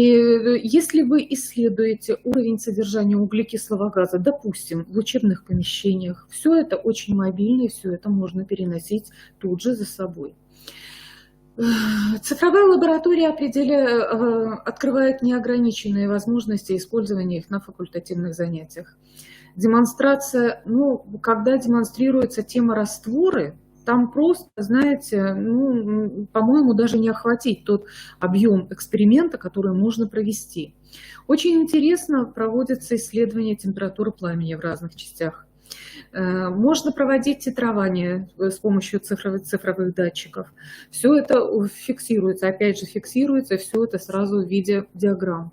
если вы исследуете уровень содержания углекислого газа, допустим, в учебных помещениях, все это очень мобильно, и все это можно переносить тут же за собой. Цифровая лаборатория открывает неограниченные возможности использования их на факультативных занятиях. Демонстрация, когда демонстрируется тема растворы, там просто, знаете, по-моему, даже не охватить тот объем эксперимента, который можно провести. Очень интересно проводятся исследования температуры пламени в разных частях. Можно проводить титрование с помощью цифровых датчиков. Все это фиксируется, опять же фиксируется, все это сразу в виде диаграмм.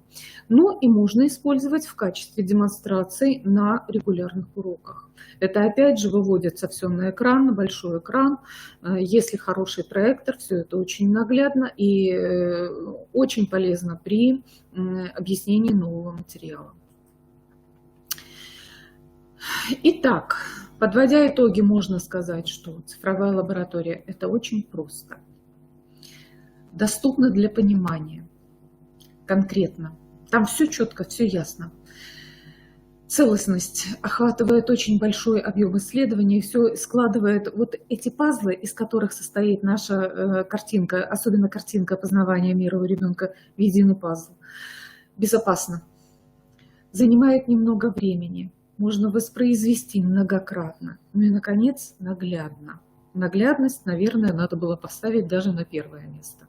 Но и можно использовать в качестве демонстраций на регулярных уроках. Это опять же выводится все на экран, на большой экран. Если хороший проектор, все это очень наглядно и очень полезно при объяснении нового материала. Итак, подводя итоги, можно сказать, что цифровая лаборатория – это очень просто, доступно для понимания, конкретно. Там все четко, все ясно. Целостность охватывает очень большой объем исследований, все складывает вот эти пазлы, из которых состоит наша картинка, особенно картинка познавания мира у ребенка, в единый пазл. Безопасно. Занимает немного времени. Можно воспроизвести многократно. Ну и, наконец, наглядно. Наглядность, наверное, надо было поставить даже на первое место.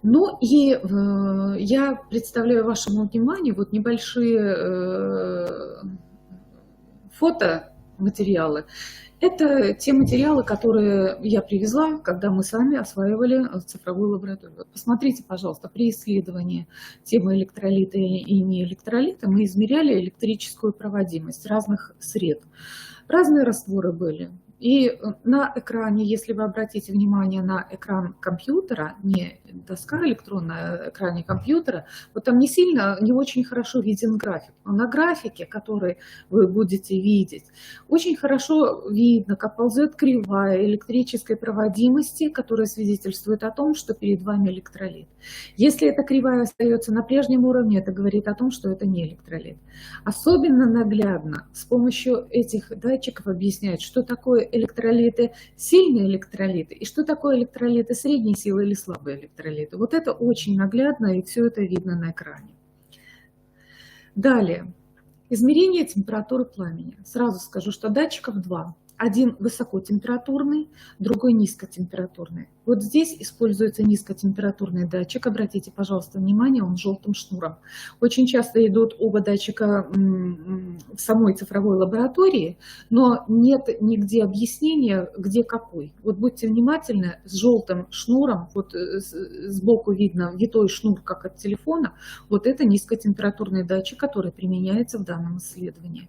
Ну и я представляю вашему вниманию вот небольшие фотоматериалы. Это те материалы, которые я привезла, когда мы сами осваивали цифровую лабораторию. Вот посмотрите, пожалуйста, при исследовании темы электролита и неэлектролита мы измеряли электрическую проводимость разных сред. Разные растворы были. И на экране, если вы обратите внимание на экран компьютера, не доска электронная, а экране компьютера, вот там не очень хорошо виден график. Но на графике, который вы будете видеть, очень хорошо видно, как ползет кривая электрической проводимости, которая свидетельствует о том, что перед вами электролит. Если эта кривая остается на прежнем уровне, это говорит о том, что это не электролит. Особенно наглядно с помощью этих датчиков объясняют, что такое электролиты, сильные электролиты, и что такое электролиты средней силы или слабые электролиты. Вот это очень наглядно, и все это видно на экране. Далее. Измерение температуры пламени. Сразу скажу, что датчиков два. Один высокотемпературный, другой низкотемпературный. Вот здесь используется низкотемпературный датчик. Обратите, пожалуйста, внимание, он желтым шнуром. Очень часто идут оба датчика в самой цифровой лаборатории, но нет нигде объяснения, где какой. Вот будьте внимательны, с желтым шнуром, вот сбоку видно витой шнур, как от телефона, вот это низкотемпературный датчик, который применяется в данном исследовании.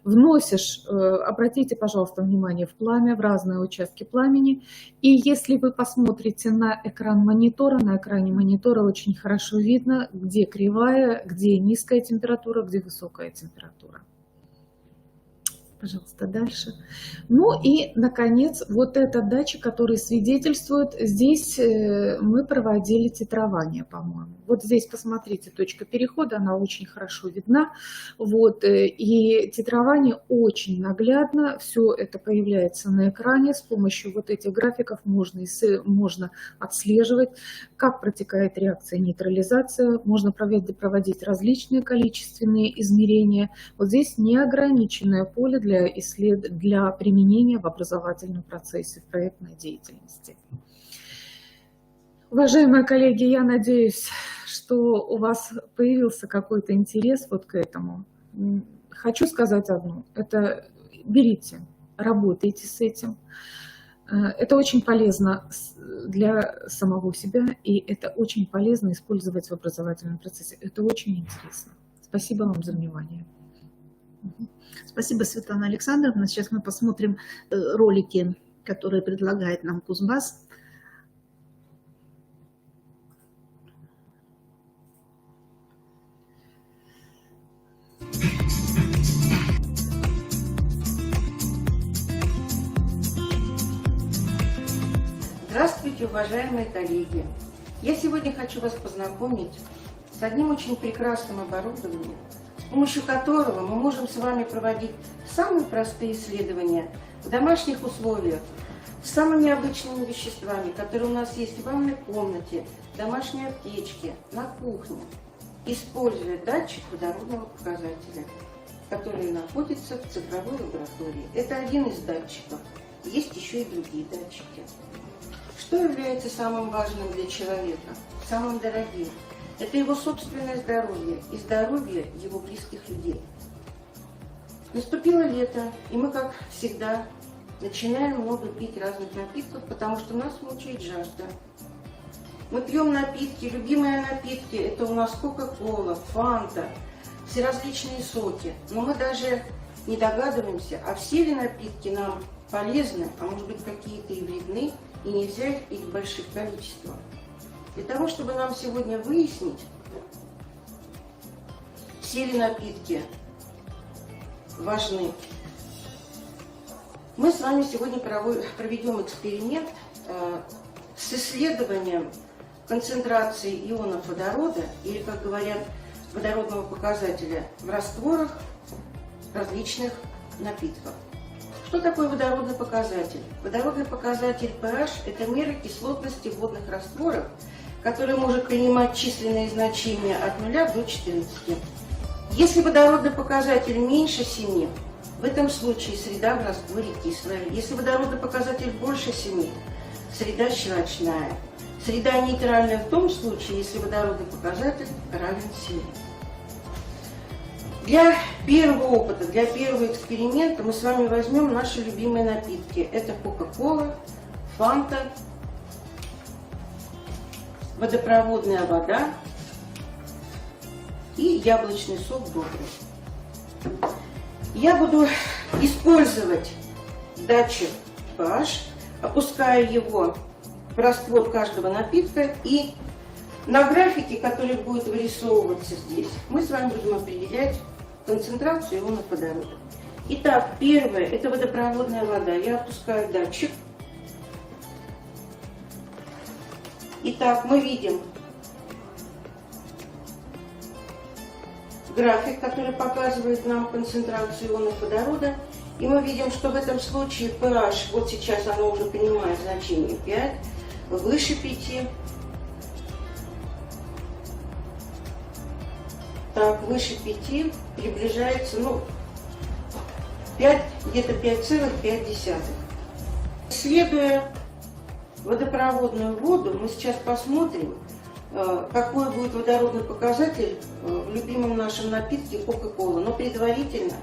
Вносишь, обратите, пожалуйста, внимание в пламя, в разные участки пламени, и если вы посмотрите на экран монитора, на экране монитора очень хорошо видно, где кривая, где низкая температура, где высокая температура. Пожалуйста, дальше. Ну и, наконец, вот этот датчик, который свидетельствует, здесь мы проводили титрование, по-моему. Вот здесь, посмотрите, точка перехода, она очень хорошо видна. Вот, и титрование очень наглядно, все это появляется на экране. С помощью вот этих графиков можно отслеживать, как протекает реакция нейтрализация. Можно проводить различные количественные измерения. Вот здесь неограниченное поле для применения в образовательном процессе, в проектной деятельности. Уважаемые коллеги, я надеюсь, что у вас появился какой-то интерес вот к этому. Хочу сказать одно. Это берите, работайте с этим. Это очень полезно для самого себя, и это очень полезно использовать в образовательном процессе. Это очень интересно. Спасибо вам за внимание. Спасибо, Светлана Александровна. Сейчас мы посмотрим ролики, которые предлагает нам Кузбасс. Здравствуйте, уважаемые коллеги! Я сегодня хочу вас познакомить с одним очень прекрасным оборудованием, с помощью которого мы можем с вами проводить самые простые исследования в домашних условиях, с самыми обычными веществами, которые у нас есть в ванной комнате, в домашней аптечке, на кухне, используя датчик водородного показателя, который находится в цифровой лаборатории. Это один из датчиков. Есть еще и другие датчики. Что является самым важным для человека, самым дорогим? Это его собственное здоровье и здоровье его близких людей. Наступило лето, и мы, как всегда, начинаем много пить разных напитков, потому что нас мучает жажда. Мы пьем напитки, любимые напитки, это у нас кока-кола, фанта, все различные соки. Но мы даже не догадываемся, а все ли напитки нам полезны, а может быть какие-то и вредны, и нельзя их пить в больших количествах. Для того, чтобы нам сегодня выяснить, все ли напитки важны, мы с вами сегодня проведем эксперимент с исследованием концентрации ионов водорода, или, как говорят, водородного показателя в растворах различных напитков. Что такое водородный показатель? Водородный показатель pH – это мера кислотности водных растворов, который может принимать численные значения от 0 до 14. Если водородный показатель меньше 7, в этом случае среда в растворе кислая. Если водородный показатель больше 7, среда щелочная. Среда нейтральная в том случае, если водородный показатель равен 7. Для первого опыта, для первого эксперимента мы с вами возьмем наши любимые напитки. Это кока-кола, фанта, водопроводная вода и яблочный сок добрый. Я буду использовать датчик pH, опуская его в раствор каждого напитка, и на графике, который будет вырисовываться здесь, мы с вами будем определять концентрацию ионов водорода. Итак, первое – это водопроводная вода. Я опускаю датчик. Итак, мы видим график, который показывает нам концентрацию ионов водорода. И мы видим, что в этом случае pH, вот сейчас оно уже принимает значение 5, выше 5. Так, выше 5 приближается, 5, где-то 5,5. Исследуя водопроводную воду, мы сейчас посмотрим, какой будет водородный показатель в любимом нашем напитке кока-кола. Но предварительно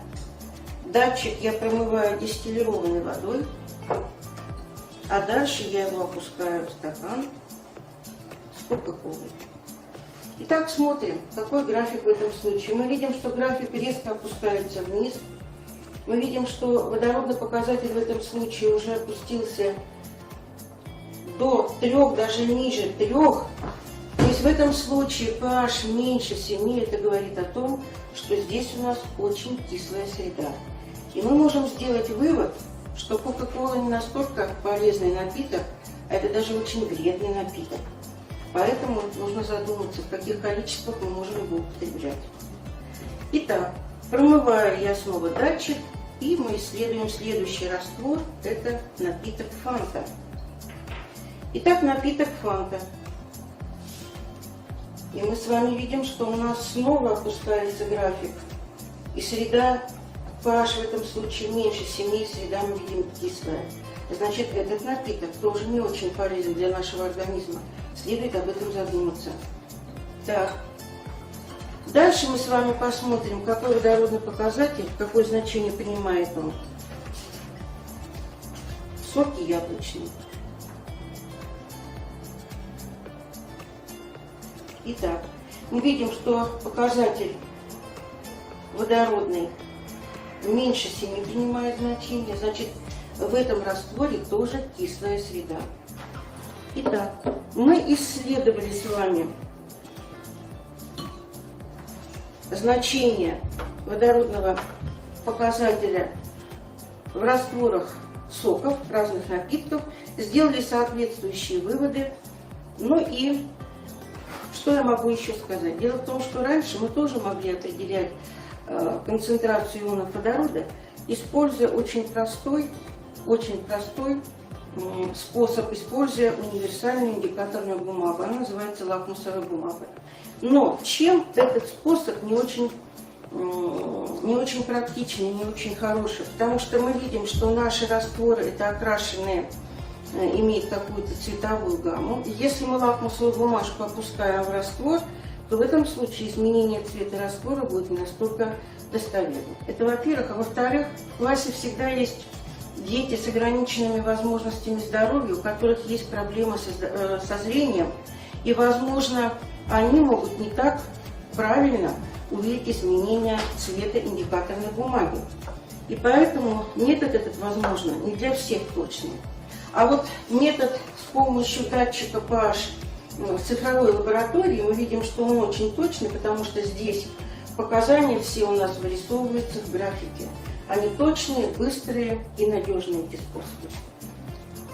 датчик я промываю дистиллированной водой, а дальше я его опускаю в стакан с кока-колой. Итак, смотрим, какой график в этом случае. Мы видим, что график резко опускается вниз. Мы видим, что водородный показатель в этом случае уже опустился до 3, даже ниже 3. То есть в этом случае pH меньше 7, это говорит о том, что здесь у нас очень кислая среда. И мы можем сделать вывод, что Кока-кола не настолько полезный напиток, а это даже очень вредный напиток. Поэтому нужно задуматься, в каких количествах мы можем его употреблять. Итак, промываю я снова датчик, и мы исследуем следующий раствор. Это напиток Фанта. Итак, напиток Фанта. И мы с вами видим, что у нас снова опускается график. И среда pH в этом случае меньше 7, среда мы видим кислая. Значит, этот напиток тоже не очень полезен для нашего организма. Следует об этом задуматься. Так. Дальше мы с вами посмотрим, какой водородный показатель, какое значение принимает он. Соки яблочные. Итак, мы видим, что показатель водородный меньше 7 принимает значение, значит, в этом растворе тоже кислая среда. Итак, мы исследовали с вами значение водородного показателя в растворах соков, разных напитков, сделали соответствующие выводы. Ну и что я могу еще сказать? Дело в том, что раньше мы тоже могли определять концентрацию ионов водорода, используя очень простой способ, используя универсальную индикаторную бумагу. Она называется лакмусовой бумагой. Но чем этот способ не очень практичный, не очень хороший? Потому что мы видим, что наши растворы это окрашенные, имеют какую-то цветовую гамму. И если мы лакмусовую бумажку опускаем в раствор, то в этом случае изменение цвета раствора будет не настолько достоверным. Это во-первых. А во-вторых, в классе всегда есть дети с ограниченными возможностями здоровья, у которых есть проблемы со зрением, и, возможно, они могут не так правильно увидеть изменения цвета индикаторной бумаги. И поэтому метод этот, возможно, не для всех точный. А вот метод с помощью датчика pH в цифровой лаборатории, мы видим, что он очень точный, потому что здесь показания все у нас вырисовываются в графике. Они точные, быстрые и надежные, эти способы.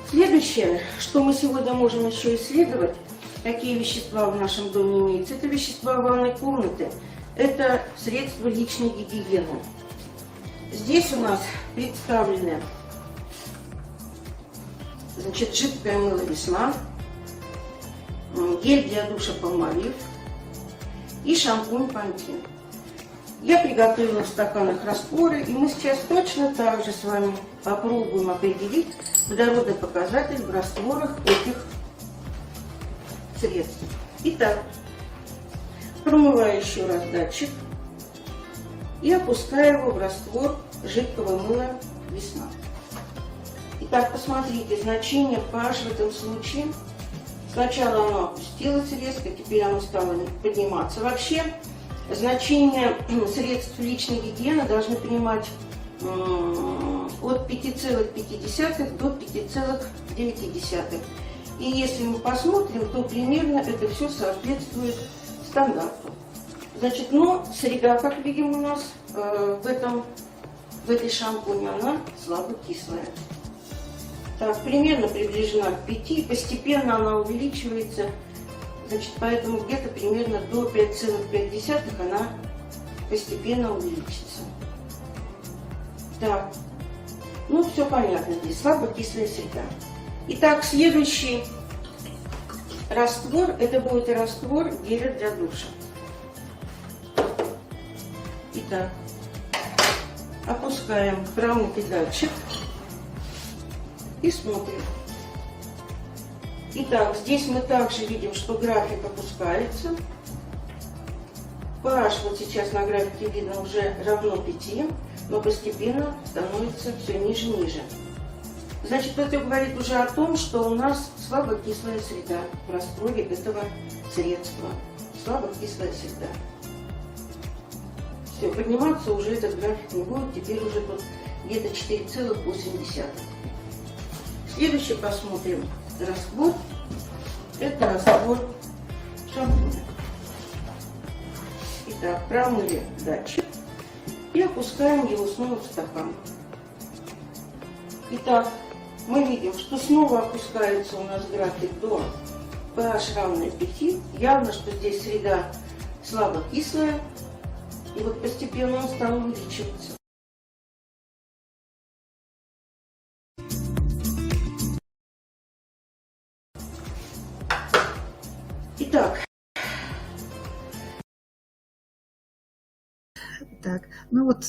Следующее, что мы сегодня можем еще исследовать, какие вещества в нашем доме имеются, это вещества ванной комнаты, это средства личной гигиены. Здесь у нас представлены, значит, жидкое мыло «Весна», гель для душа «Палмолив» и шампунь «Пантин». Я приготовила в стаканах растворы, и мы сейчас точно так же с вами попробуем определить водородный показатель в растворах этих средств. Итак, промываю еще раз датчик и опускаю его в раствор жидкого мыла «Весна». Итак, посмотрите, значение pH в этом случае. Сначала оно опустилось резко, теперь оно стало подниматься. Вообще, значения средств личной гигиены должны принимать от 5,5 до 5,9. И если мы посмотрим, то примерно это все соответствует стандарту. Значит, но среда, как видим, у нас в этой шампуне, она слабо кислая. Так, примерно приближена к 5, и постепенно она увеличивается. Значит, поэтому где-то примерно до 5,5 она постепенно увеличится. Так, ну все понятно здесь, слабокислая среда. Итак, следующий раствор, это будет раствор геля для душа. Итак, опускаем промытый датчик и смотрим. Итак, здесь мы также видим, что график опускается. pH вот сейчас на графике видно уже равно 5, но постепенно становится все ниже и ниже. Значит, это говорит уже о том, что у нас слабокислая среда в растворе этого средства. Слабокислая среда. Все, подниматься уже этот график не будет, теперь уже тут где-то 4,8. Следующий посмотрим раствор. Это раствор шампуня. Итак, промыли датчик и опускаем его снова в стакан. Итак, мы видим, что снова опускается у нас график до pH равное 5. Явно, что здесь среда слабокислая. И вот постепенно он стал увеличиваться. Итак, Так, ну вот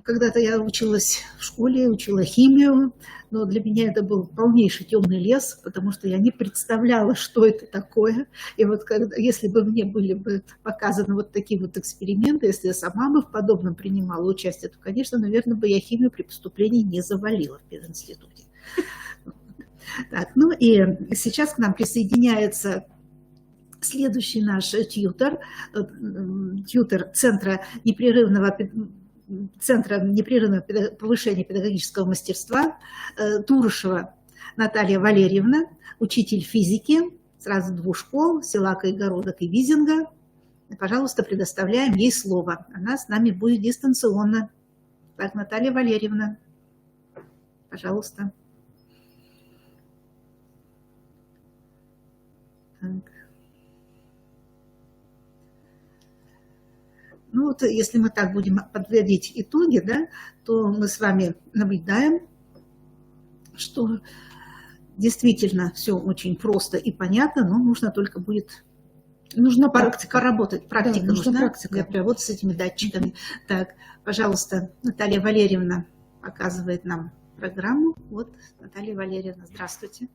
когда-то я училась в школе, учила химию, но для меня это был полнейший темный лес, потому что я не представляла, что это такое. И вот если бы мне были бы показаны вот такие вот эксперименты, если я сама бы в подобном принимала участие, то, конечно, наверное, бы я химию при поступлении не завалила в пединституте. Так, ну и сейчас к нам присоединяется следующий наш тьютор Центра непрерывного повышения педагогического мастерства Турышева Наталья Валерьевна, учитель физики сразу 2 школ, села Кайгородок и Визинга. Пожалуйста, предоставляем ей слово. Она с нами будет дистанционно. Так, Наталья Валерьевна, пожалуйста. Так. Ну вот, если мы так будем подводить итоги, да, то мы с вами наблюдаем, что действительно все очень просто и понятно, но нужно только будет... Нужна практика работать, практика да, нужна практика. для работы с этими датчиками. Так, пожалуйста, Наталья Валерьевна показывает нам программу. Вот, Наталья Валерьевна, здравствуйте.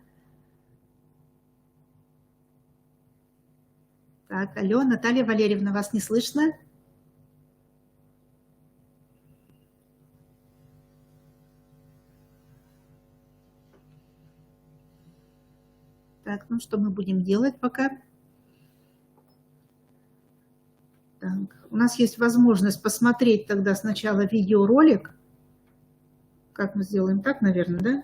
Так, алло, Наталья Валерьевна, вас не слышно? Так, ну что мы будем делать пока? Так, у нас есть возможность посмотреть тогда сначала видеоролик. Как мы сделаем так, наверное, да?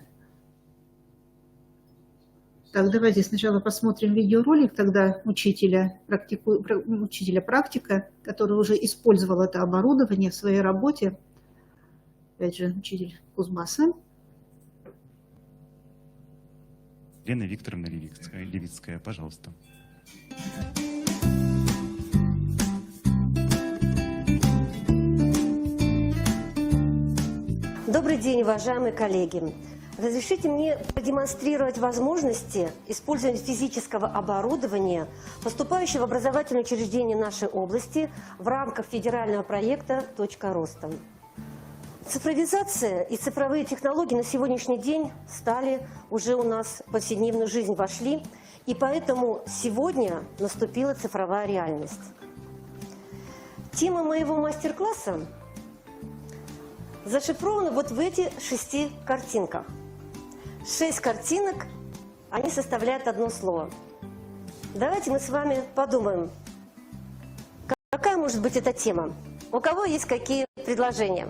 Так, давайте сначала посмотрим видеоролик тогда учителя практика, который уже использовал это оборудование в своей работе. Опять же, учитель Кузбасса. Лена Викторовна Левицкая, пожалуйста. Добрый день, уважаемые коллеги. Разрешите мне продемонстрировать возможности использования физического оборудования, поступающего в образовательные учреждения нашей области в рамках федерального проекта «Точка роста». Цифровизация и цифровые технологии на сегодняшний день стали уже у нас в повседневную жизнь вошли, и поэтому сегодня наступила цифровая реальность. Тема моего мастер-класса зашифрована вот в этих 6 картинках. 6 картинок, они составляют одно слово. Давайте мы с вами подумаем, какая может быть эта тема. У кого есть какие предложения?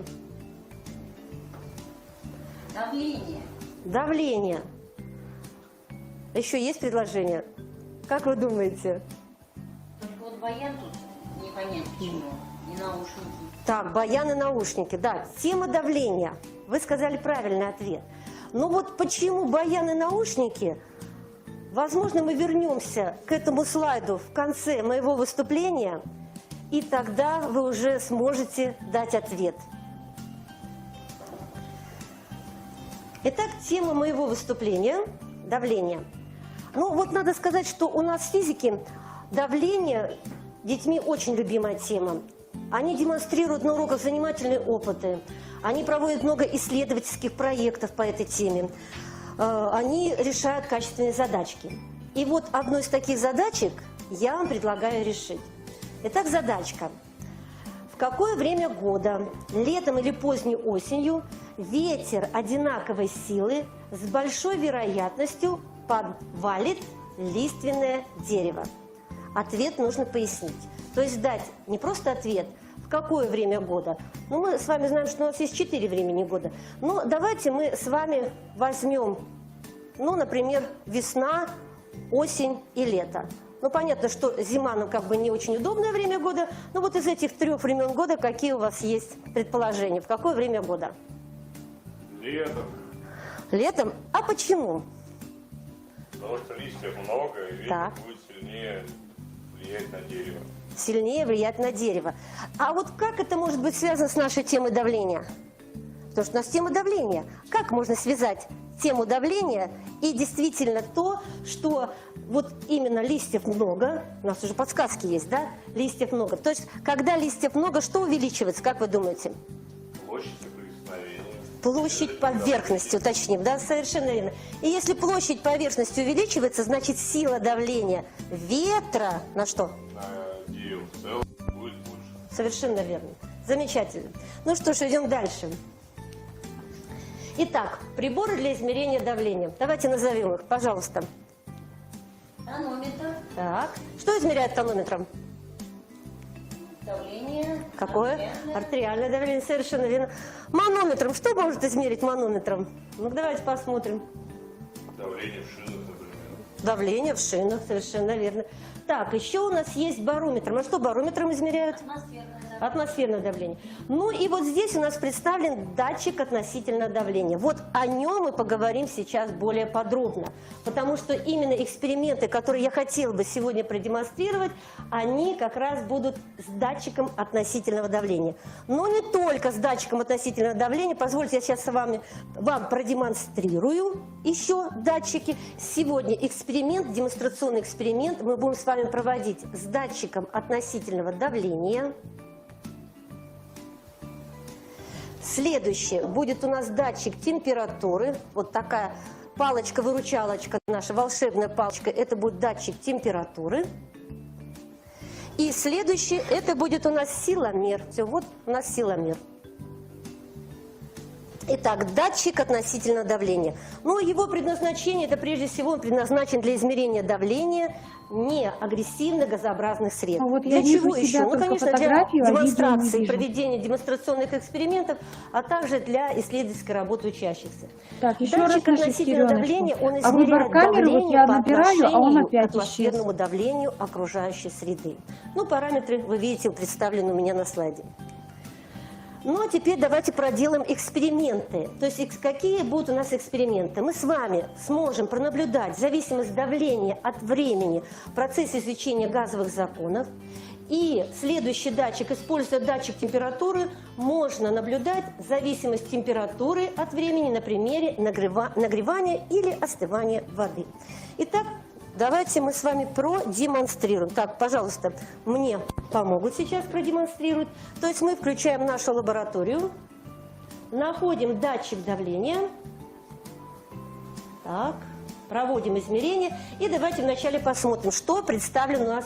Давление. Давление. Еще есть предложение? Как вы думаете? Только вот баян тут непонятно почему. И наушники. Так, баян и наушники. Да, тема давления. Вы сказали правильный ответ. Но вот почему баян и наушники? Возможно, мы вернемся к этому слайду в конце моего выступления, и тогда вы уже сможете дать ответ. Итак, тема моего выступления – давление. Ну вот надо сказать, что у нас в физике давление детьми очень любимая тема. Они демонстрируют на уроках занимательные опыты, они проводят много исследовательских проектов по этой теме, они решают качественные задачки. И вот одну из таких задачек я вам предлагаю решить. Итак, задачка. В какое время года, летом или поздней осенью, ветер одинаковой силы с большой вероятностью подвалит лиственное дерево? Ответ нужно пояснить. То есть дать не просто ответ, в какое время года. Ну, мы с вами знаем, что у нас есть 4 времени года. Но давайте мы с вами возьмем, ну, например, весна, осень и лето. Ну, понятно, что зима, ну, как бы не очень удобное время года, но вот из этих 3 времен года какие у вас есть предположения? В какое время года? Летом, Летом? А почему? потому что листьев много, и ветер Так. будет сильнее влиять на дерево. Сильнее влиять на дерево. А вот как это может быть связано с нашей темой давления? Потому что у нас тема давления. Как можно связать тему давления и действительно то, что вот именно листьев много, у нас уже подсказки есть, да? Листьев много. То есть, когда листьев много, что увеличивается, как вы думаете? Площадь соприкосновения. Площадь поверхности, уточним, да, совершенно верно. И если площадь поверхности увеличивается, значит сила давления ветра на что? На дерево в целом будет больше. Совершенно верно. Замечательно. Ну что ж, идем дальше. Итак, приборы для измерения давления. Давайте назовем их, пожалуйста. Тонометр, Так, что измеряет тонометром? давление. Какое? артериальное. Артериальное давление, совершенно верно. Манометром, что может измерить манометром? Ну давайте посмотрим. Давление в шинах, например. Давление в шинах, совершенно верно. Так, еще у нас есть барометр. А что барометром измеряют? Атмосферное давление. Атмосферное давление. Ну и вот здесь у нас представлен датчик относительного давления. Вот о нем мы поговорим сейчас более подробно. Потому что именно эксперименты, которые я хотела бы сегодня продемонстрировать, они как раз будут с датчиком относительного давления. Но не только с датчиком относительного давления. Позвольте, я сейчас вам продемонстрирую еще датчики. Сегодня эксперимент, демонстрационный эксперимент мы будем с вами проводить с датчиком относительного давления. Следующее будет у нас датчик температуры. Вот такая палочка-выручалочка, наша волшебная палочка, это будет датчик температуры. И следующее, это будет у нас силомер. Все, вот у нас силомер. Итак, датчик относительного давления. Ну, его предназначение, это прежде всего он предназначен для измерения давления неагрессивных газообразных средств. Ну, вот для я вижу чего себя еще? Ну, только конечно, для фотографию, а видео не демонстрации, вижу. проведения демонстрационных экспериментов, а также для исследовательской работы учащихся. Так, еще раз Датчик нашу относительного шестереночку. давления, он А измеряет выбор камеры, вот давление я по набираю, а он отношению опять к атмосферному давлению окружающей среды. Ну, параметры вы видите представлены у меня на слайде. Ну, а теперь давайте проделаем эксперименты. То есть, какие будут у нас эксперименты? Мы с вами сможем пронаблюдать зависимость давления от времени в процессе изучения газовых законов. И следующий датчик, используя датчик температуры, можно наблюдать зависимость температуры от времени на примере нагревания или остывания воды. Итак, давайте мы с вами продемонстрируем. Так, пожалуйста, мне помогут сейчас продемонстрировать. То есть мы включаем нашу лабораторию, находим датчик давления, так, проводим измерения. И давайте вначале посмотрим, что представлен у нас,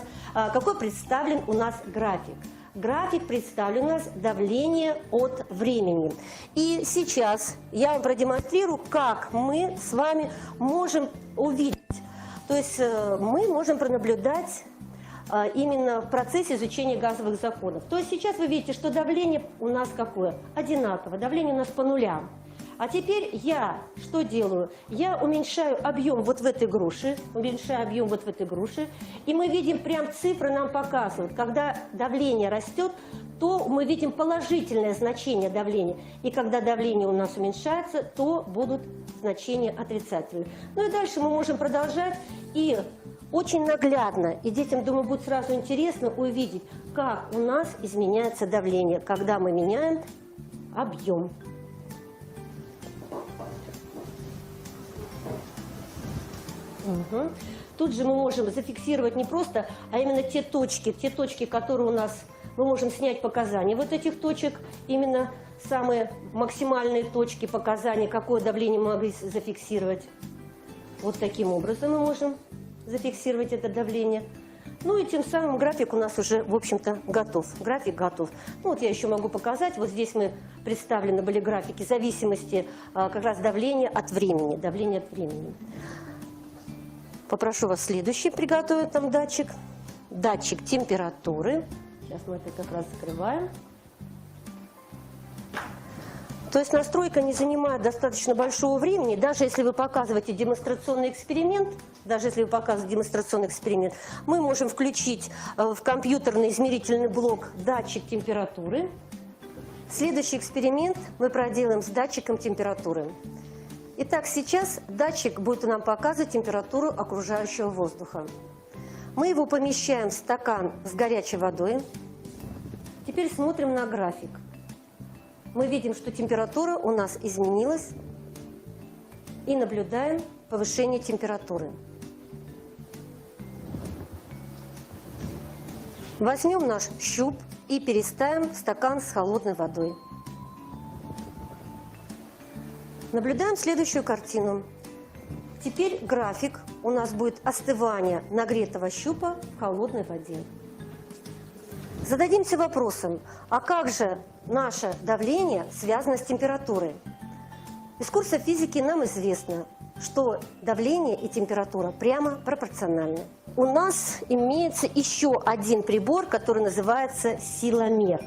какой представлен у нас график. График представлен у нас давление от времени. И сейчас я вам продемонстрирую, как мы с вами можем увидеть. То есть мы можем пронаблюдать именно в процессе изучения газовых законов. То есть сейчас вы видите, что давление у нас какое? Одинаковое. Давление у нас по нулям. А теперь я что делаю? Я уменьшаю объем вот в этой груши, и мы видим, прям цифры нам показывают. Когда давление растет, то мы видим положительное значение давления. И когда давление у нас уменьшается, то будут значения отрицательные. Ну и дальше мы можем продолжать. И очень наглядно, и детям, думаю, будет сразу интересно увидеть, как у нас изменяется давление, когда мы меняем объем. Угу. Тут же мы можем зафиксировать не просто, а именно те точки, которые у нас, мы можем снять показания вот этих точек, именно самые максимальные точки показания, какое давление мы могли зафиксировать. Вот таким образом мы можем зафиксировать это давление. Ну и тем самым график у нас уже, в общем-то, готов. График готов. Ну вот я еще могу показать. Вот здесь мы представлены были графики зависимости как раз давления от времени. Давление от времени. Попрошу вас следующий приготовить там датчик. Датчик температуры. Сейчас мы это как раз закрываем. То есть настройка не занимает достаточно большого времени, даже если вы показываете демонстрационный эксперимент, мы можем включить в компьютерный измерительный блок датчик температуры. Следующий эксперимент мы проделаем с датчиком температуры. Итак, сейчас датчик будет нам показывать температуру окружающего воздуха. Мы его помещаем в стакан с горячей водой. Теперь смотрим на график. Мы видим, что температура у нас изменилась, и наблюдаем повышение температуры. Возьмем наш щуп и переставим в стакан с холодной водой. Наблюдаем следующую картину. Теперь график у нас будет остывание нагретого щупа в холодной воде. Зададимся вопросом, а как же наше давление связано с температурой? Из курса физики нам известно, что давление и температура прямо пропорциональны. У нас имеется еще один прибор, который называется силомер.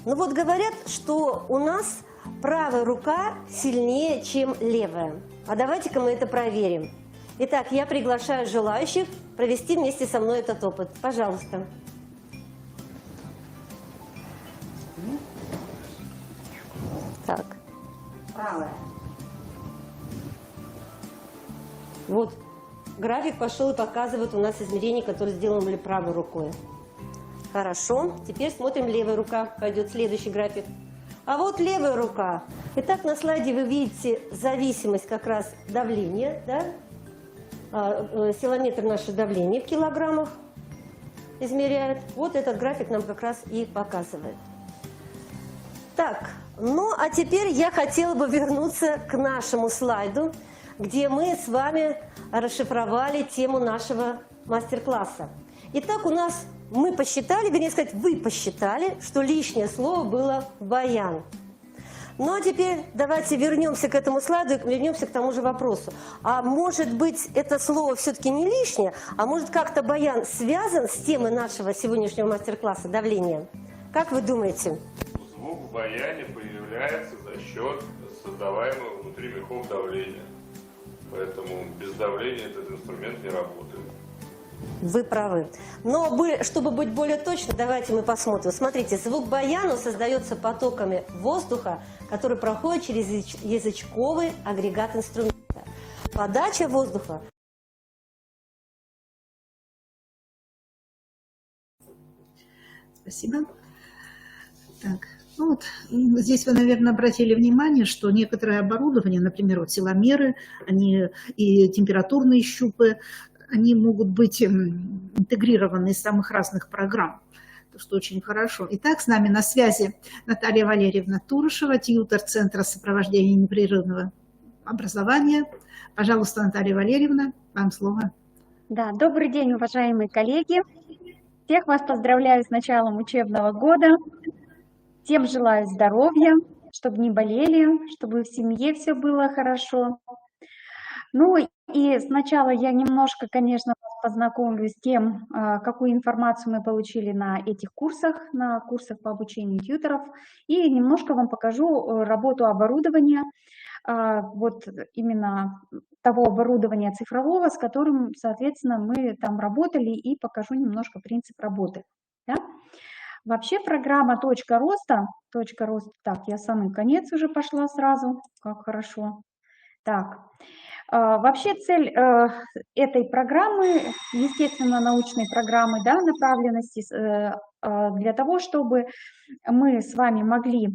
Но вот говорят, что у нас правая рука сильнее, чем левая. А давайте-ка мы это проверим. Итак, я приглашаю желающих провести вместе со мной этот опыт. Пожалуйста. Так. Правая. Вот график пошел и показывает у нас измерения, которые сделаны были правой рукой. Хорошо. Теперь смотрим, левая рука. Пойдет следующий график. А вот левая рука. Итак, на слайде вы видите зависимость как раз давления, да? Силометр наше давление в килограммах измеряет. Вот этот график нам как раз и показывает. Так, ну а теперь я хотела бы вернуться к нашему слайду, где мы с вами расшифровали тему нашего мастер-класса. Итак, у нас мы посчитали, вернее сказать, вы посчитали, что лишнее слово было «баян». Ну а теперь давайте вернемся к этому слайду и вернемся к тому же вопросу. А может быть, это слово все-таки не лишнее, а может как-то баян связан с темой нашего сегодняшнего мастер-класса давления? Как вы думаете? Звук в баяне появляется за счет создаваемого внутри мехов давления. Поэтому без давления этот инструмент не работает. Вы правы. Но чтобы быть более точным, давайте мы посмотрим. Смотрите, звук баяна создается потоками воздуха, который проходит через язычковый агрегат инструмента. Подача воздуха. Спасибо. Так, ну вот здесь вы, наверное, обратили внимание, что некоторое оборудование, например, вот силомеры, они и температурные щупы, они могут быть интегрированы из самых разных программ, что очень хорошо. Итак, с нами на связи Наталья Валерьевна Турышева, тьютор Центра сопровождения непрерывного образования. Пожалуйста, Наталья Валерьевна, вам слово. Да, добрый день, уважаемые коллеги. Всех вас поздравляю с началом учебного года. Всем желаю здоровья, чтобы не болели, чтобы в семье все было хорошо. Ну и сначала я немножко, конечно, познакомлюсь с тем, какую информацию мы получили на этих курсах, на курсах по обучению тьюторов, и немножко вам покажу работу оборудования, вот именно того оборудования цифрового, с которым, соответственно, мы там работали, и покажу немножко принцип работы. Да? Вообще программа «Точка роста», так, я самый конец уже пошла сразу, как хорошо. Так. Вообще цель этой программы, естественно, научной программы, да, направленности, для того, чтобы мы с вами могли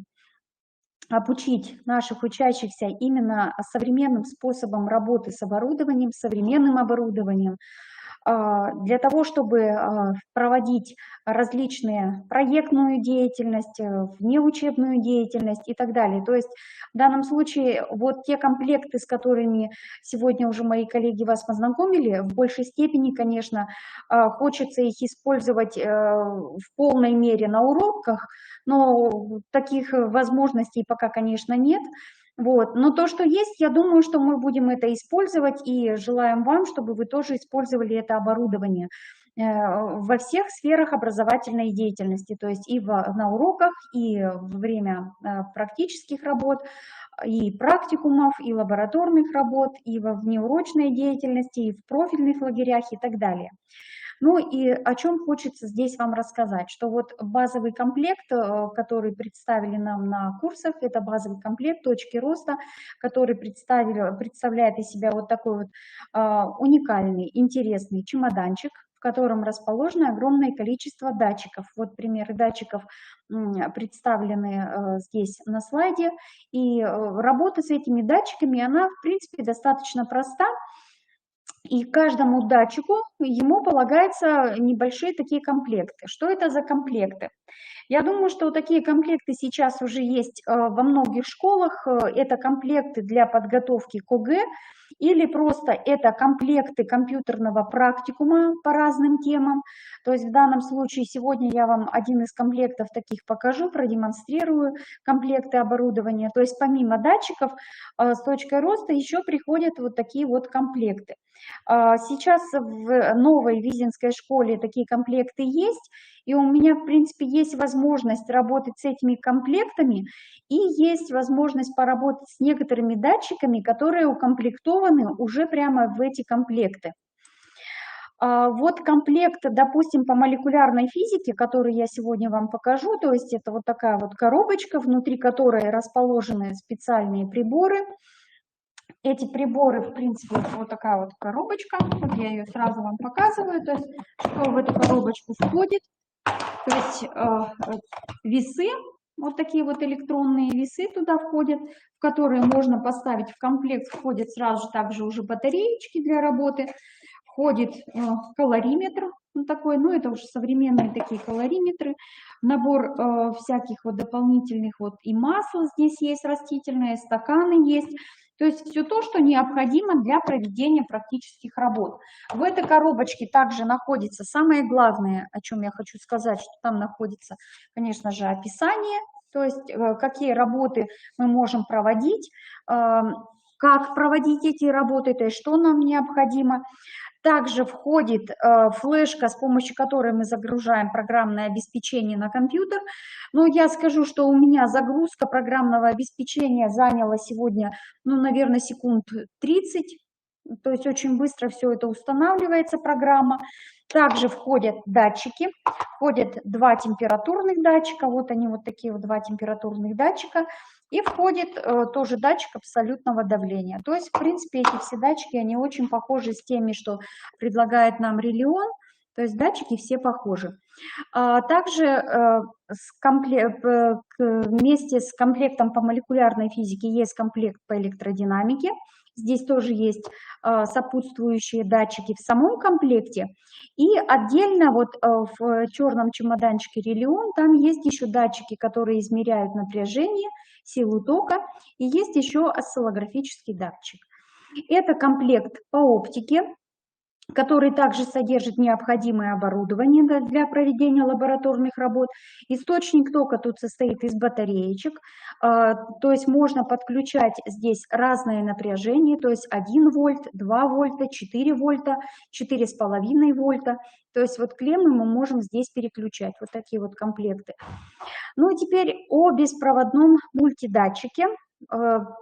обучить наших учащихся именно современным способом работы с оборудованием, современным оборудованием, для того, чтобы проводить различные проектную деятельность, внеучебную деятельность и так далее. То есть в данном случае вот те комплекты, с которыми сегодня уже мои коллеги вас познакомили, в большей степени, конечно, хочется их использовать в полной мере на уроках, но таких возможностей пока, конечно, нет. Вот. Но то, что есть, я думаю, что мы будем это использовать, и желаем вам, чтобы вы тоже использовали это оборудование. во всех сферах образовательной деятельности, то есть и на уроках, и во время практических работ, и практикумов, и лабораторных работ, и во внеурочной деятельности, и в профильных лагерях и так далее. Ну и о чем хочется здесь вам рассказать, что вот базовый комплект, который представили нам на курсах, это базовый комплект «Точки роста», который представляет из себя вот такой вот уникальный, интересный чемоданчик, в котором расположено огромное количество датчиков. Вот примеры датчиков представлены здесь на слайде. И работа с этими датчиками, она, в принципе, достаточно проста. И каждому датчику ему полагаются небольшие такие комплекты. Что это за комплекты? Я думаю, что такие комплекты сейчас уже есть во многих школах. Это комплекты для подготовки к ОГЭ или просто это комплекты компьютерного практикума по разным темам. То есть в данном случае сегодня я вам один из комплектов таких покажу, продемонстрирую комплекты оборудования. То есть помимо датчиков с точкой роста еще приходят вот такие вот комплекты. Сейчас в новой Визинской школе такие комплекты есть, и у меня, в принципе, есть возможность работать с этими комплектами, и есть возможность поработать с некоторыми датчиками, которые укомплектованы уже прямо в эти комплекты. Вот комплект, допустим, по молекулярной физике, который я сегодня вам покажу, то есть это вот такая вот коробочка, внутри которой расположены специальные приборы. Эти приборы, в принципе, вот такая вот коробочка, вот я ее сразу вам показываю, то есть что в эту коробочку входит, то есть весы, вот такие вот электронные весы туда входят, в которые можно поставить в комплект, входят сразу же также уже батареечки для работы, входит калориметр, ну, такой, ну это уже современные такие калориметры, набор всяких вот дополнительных вот и масла здесь есть растительные, стаканы есть. То есть все то, что необходимо для проведения практических работ. В этой коробочке также находится самое главное, о чем я хочу сказать, что там находится, конечно же, описание, то есть какие работы мы можем проводить, как проводить эти работы, то есть что нам необходимо. Также входит флешка, с помощью которой мы загружаем программное обеспечение на компьютер. Но я скажу, что у меня загрузка программного обеспечения заняла сегодня, ну, наверное, секунд 30. То есть очень быстро все это устанавливается, программа. Также входят датчики, входят 2 температурных датчика. Вот они, вот такие вот 2 температурных датчика. И входит тоже датчик абсолютного давления. То есть, в принципе, эти все датчики, они очень похожи с теми, что предлагает нам Релион. То есть датчики все похожи. Также вместе с комплектом по молекулярной физике есть комплект по электродинамике. Здесь тоже есть сопутствующие датчики в самом комплекте. И отдельно вот в черном чемоданчике Релион там есть еще датчики, которые измеряют напряжение, силу тока, и есть еще осциллографический датчик. Это комплект по оптике, который также содержит необходимое оборудование для проведения лабораторных работ. Источник тока тут состоит из батареечек, то есть можно подключать здесь разное напряжение, то есть 1 вольт, 2 вольта, 4 вольта, 4,5 вольта. То есть вот клеммы мы можем здесь переключать, вот такие вот комплекты. Ну и теперь о беспроводном мультидатчике.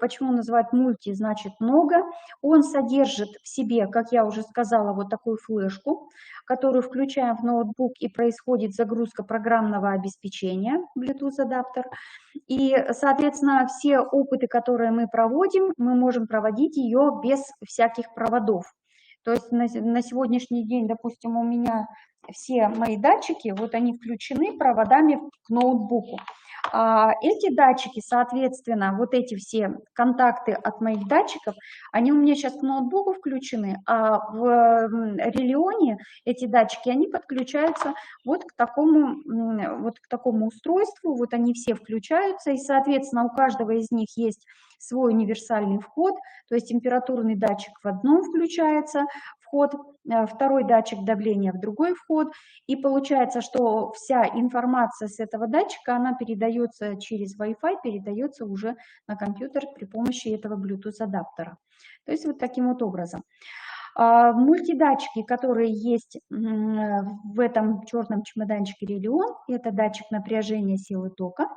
Почему называют мульти, значит много. Он содержит в себе, как я уже сказала, вот такую флешку, которую включаем в ноутбук, и происходит загрузка программного обеспечения, Bluetooth адаптер. И, соответственно, все опыты, которые мы проводим, мы можем проводить ее без всяких проводов. То есть на сегодняшний день, допустим, у меня все мои датчики, вот они включены проводами к ноутбуку. Эти датчики, соответственно, вот эти все контакты от моих датчиков, они у меня сейчас к ноутбуку включены, а в Релионе эти датчики, они подключаются вот к такому устройству, вот они все включаются, и, соответственно, у каждого из них есть свой универсальный вход, то есть температурный датчик в одном включается, вход, второй датчик давления в другой вход, и получается, что вся информация с этого датчика, она передается через Wi-Fi, передается уже на компьютер при помощи этого Bluetooth адаптера. То есть вот таким вот образом. Мультидатчики, которые есть в этом черном чемоданчике Релион, это датчик напряжения силы тока,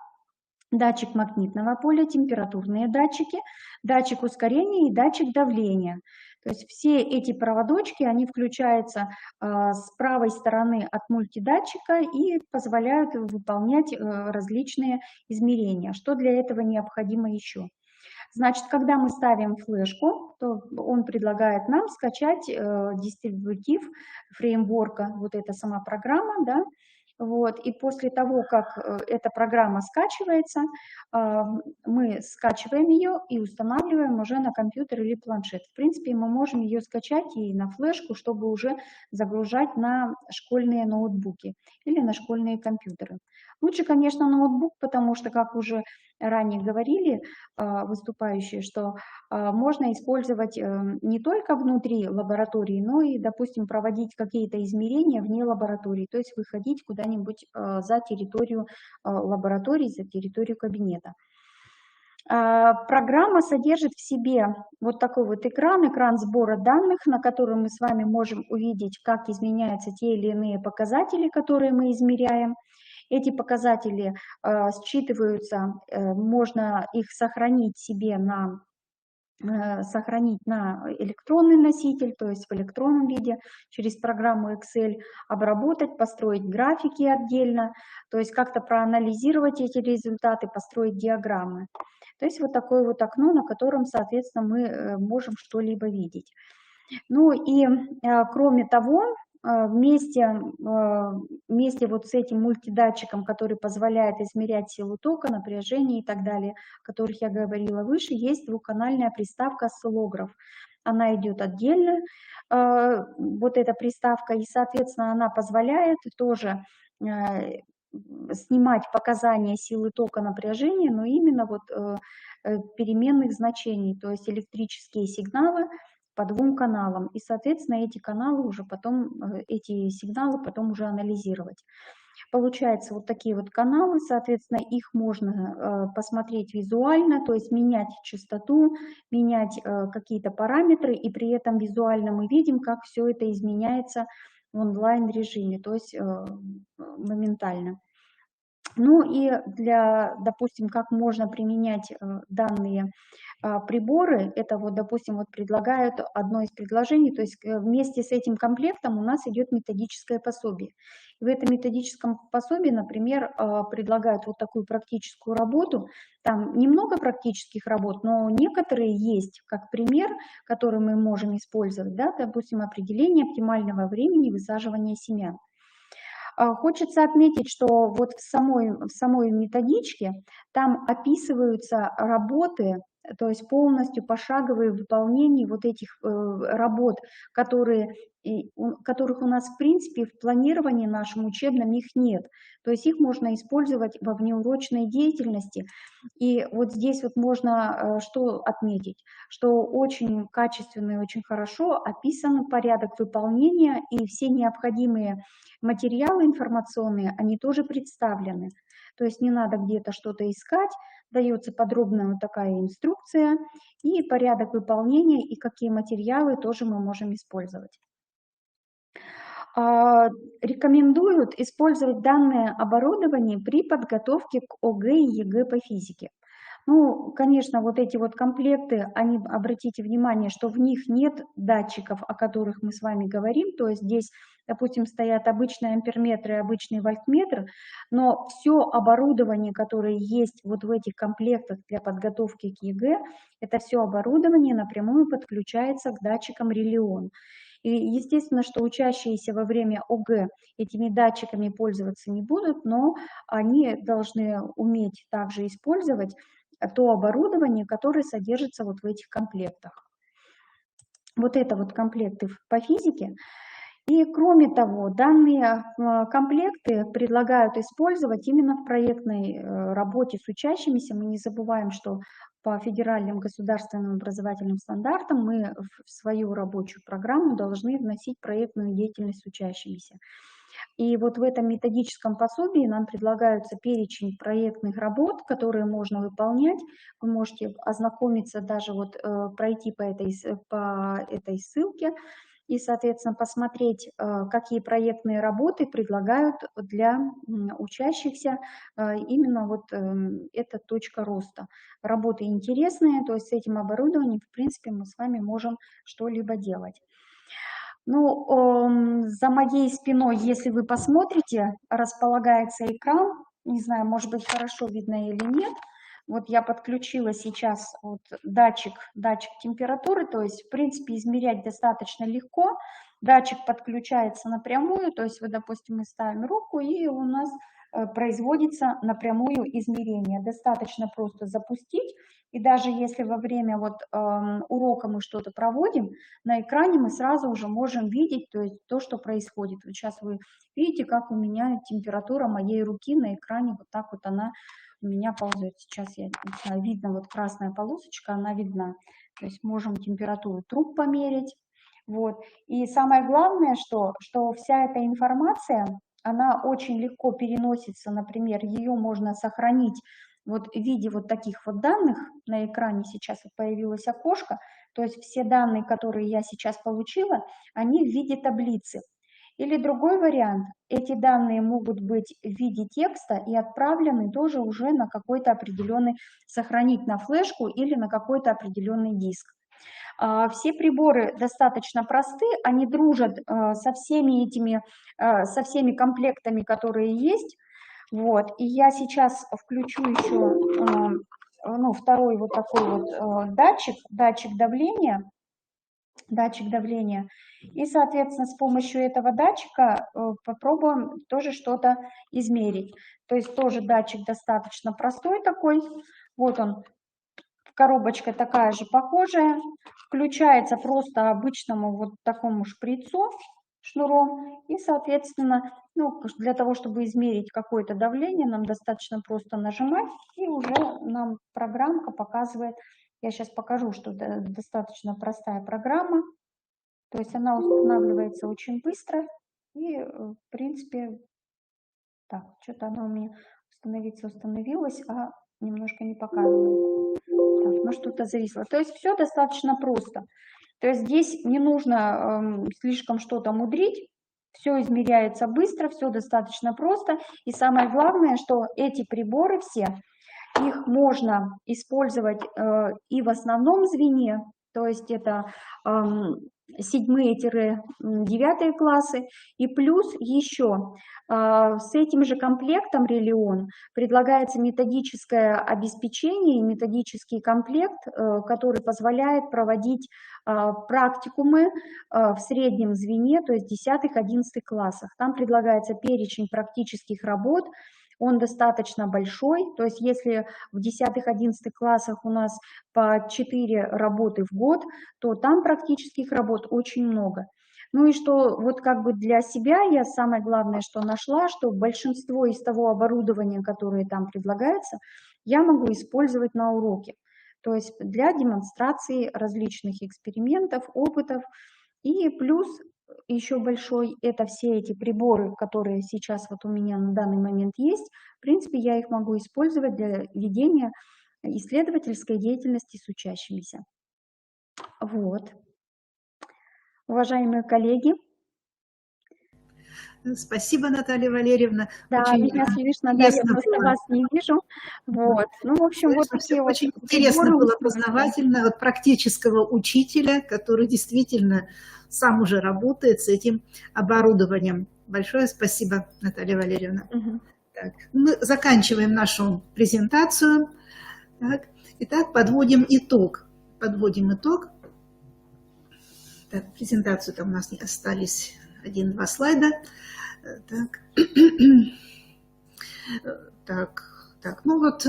датчик магнитного поля, температурные датчики, датчик ускорения и датчик давления. То есть все эти проводочки, они включаются с правой стороны от мультидатчика и позволяют выполнять различные измерения. Что для этого необходимо еще? Значит, когда мы ставим флешку, то он предлагает нам скачать дистрибутив фреймворка, вот эта сама программа, да, вот, и после того, как эта программа скачивается, мы скачиваем ее и устанавливаем уже на компьютер или планшет. В принципе, мы можем ее скачать и на флешку, чтобы уже загружать на школьные ноутбуки или на школьные компьютеры. Лучше, конечно, ноутбук, потому что, как уже ранее говорили выступающие, что можно использовать не только внутри лаборатории, но и, допустим, проводить какие-то измерения вне лаборатории, то есть выходить куда-нибудь за территорию лаборатории, за территорию кабинета. Программа содержит в себе вот такой вот экран сбора данных, на котором мы с вами можем увидеть, как изменяются те или иные показатели, которые мы измеряем. Эти показатели считываются, можно их сохранить себе сохранить на электронный носитель, то есть в электронном виде, через программу Excel, обработать, построить графики отдельно, то есть как-то проанализировать эти результаты, построить диаграммы. То есть вот такое вот окно, на котором, соответственно, мы можем что-либо видеть. Ну и кроме того, вместе вот с этим мультидатчиком, который позволяет измерять силу тока, напряжение и так далее, о которых я говорила выше, есть двухканальная приставка осциллограф. Она идет отдельно, вот эта приставка, и, соответственно, она позволяет тоже снимать показания силы тока, напряжения, но именно вот переменных значений, то есть электрические сигналы по двум каналам, и, соответственно, эти каналы уже потом, эти сигналы потом уже анализировать. Получается вот такие вот каналы, соответственно, их можно посмотреть визуально, то есть менять частоту, менять какие-то параметры, и при этом визуально мы видим, как все это изменяется в онлайн-режиме, то есть моментально. Ну и для, допустим, как можно применять данные приборы, это вот, допустим, вот предлагают одно из предложений, то есть вместе с этим комплектом у нас идет методическое пособие. И в этом методическом пособии, например, предлагают вот такую практическую работу, там немного практических работ, но некоторые есть, как пример, который мы можем использовать, да, допустим, определение оптимального времени высаживания семян. Хочется отметить, что вот в самой методичке там описываются работы, то есть полностью пошаговые выполнение вот этих работ, которых у нас в принципе в планировании нашем учебном их нет. То есть их можно использовать во внеурочной деятельности. И вот здесь вот можно что отметить, что очень качественно и очень хорошо описан порядок выполнения, и все необходимые материалы информационные, они тоже представлены. То есть не надо где-то что-то искать, дается подробная вот такая инструкция и порядок выполнения, и какие материалы тоже мы можем использовать. Рекомендуют использовать данное оборудование при подготовке к ОГЭ и ЕГЭ по физике. Ну, конечно, вот эти вот комплекты, они, обратите внимание, что в них нет датчиков, о которых мы с вами говорим, то есть здесь, допустим, стоят обычные амперметры и обычный вольтметр, но все оборудование, которое есть вот в этих комплектах для подготовки к ЕГЭ, это все оборудование напрямую подключается к датчикам Релион. И естественно, что учащиеся во время ОГЭ этими датчиками пользоваться не будут, но они должны уметь также использовать то оборудование, которое содержится вот в этих комплектах. Вот это вот комплекты по физике. И кроме того, данные комплекты предлагают использовать именно в проектной работе с учащимися. Мы не забываем, что по федеральным государственным образовательным стандартам мы в свою рабочую программу должны вносить проектную деятельность с учащимися. И вот в этом методическом пособии нам предлагаются перечень проектных работ, которые можно выполнять. Вы можете ознакомиться, даже вот пройти по этой ссылке и, соответственно, посмотреть, какие проектные работы предлагают для учащихся именно вот эта точка роста. Работы интересные, то есть с этим оборудованием, в принципе, мы с вами можем что-либо делать. Ну, за моей спиной, если вы посмотрите, располагается экран. Не знаю, может быть, хорошо видно или нет. Вот я подключила сейчас вот датчик температуры, то есть, в принципе, измерять достаточно легко. Датчик подключается напрямую, то есть, допустим, мы ставим руку, и у нас производится напрямую измерение. Достаточно просто запустить, и даже если во время урока мы что-то проводим, на экране мы сразу уже можем видеть, то есть, то, что происходит. Вот сейчас вы видите, как у меня температура моей руки на экране, вот так вот она у меня ползает. Сейчас видно, вот красная полосочка, она видна. То есть можем температуру труб померить. Вот. И самое главное, что вся эта информация, она очень легко переносится, например, ее можно сохранить вот в виде вот таких вот данных. На экране сейчас вот появилось окошко, то есть все данные, которые я сейчас получила, они в виде таблицы. Или другой вариант, эти данные могут быть в виде текста и отправлены тоже уже на какой-то определенный, сохранить на флешку или на какой-то определенный диск. Все приборы достаточно просты, они дружат со всеми комплектами, которые есть. Вот. И я сейчас включу еще второй вот такой вот датчик давления. И, соответственно, с помощью этого датчика попробуем тоже что-то измерить. То есть тоже датчик достаточно простой такой. Вот он, коробочка такая же похожая. Включается просто обычному вот такому шприцу, шнуром. И, соответственно, для того, чтобы измерить какое-то давление, нам достаточно просто нажимать, и уже нам программка показывает. Я сейчас покажу, что это достаточно простая программа. То есть она устанавливается очень быстро. И, в принципе, так, что-то она у меня установилась, а немножко не показывает. Так, что-то зависло. То есть все достаточно просто. То есть здесь не нужно слишком что-то мудрить. Все измеряется быстро, все достаточно просто. И самое главное, что эти приборы все, их можно использовать и в основном звене, то есть это 7-9 классы, и плюс еще с этим же комплектом Релион предлагается методическое обеспечение, методический комплект, который позволяет проводить практикумы в среднем звене, то есть 10-11 классах. Там предлагается перечень практических работ. Он достаточно большой, то есть если в 10-11 классах у нас по 4 работы в год, то там практических работ очень много. Ну и что вот как бы для себя я самое главное, что нашла, что большинство из того оборудования, которое там предлагается, я могу использовать на уроке. То есть для демонстрации различных экспериментов, опытов. И плюс еще большой, это все эти приборы, которые сейчас вот у меня на данный момент есть. В принципе, я их могу использовать для ведения исследовательской деятельности с учащимися. Вот. Уважаемые коллеги. Спасибо, Наталья Валерьевна. Да, очень меня слышно, да, я просто вас не вижу. Вот. Ну, в общем, вот такие вот очень интересно было, познавательно от практического учителя, который действительно сам уже работает с этим оборудованием. Большое спасибо, Наталья Валерьевна. Так, мы заканчиваем нашу презентацию. Так, итак, подводим итог. Так, презентацию там у нас остались 1-2 слайда. Так, ну вот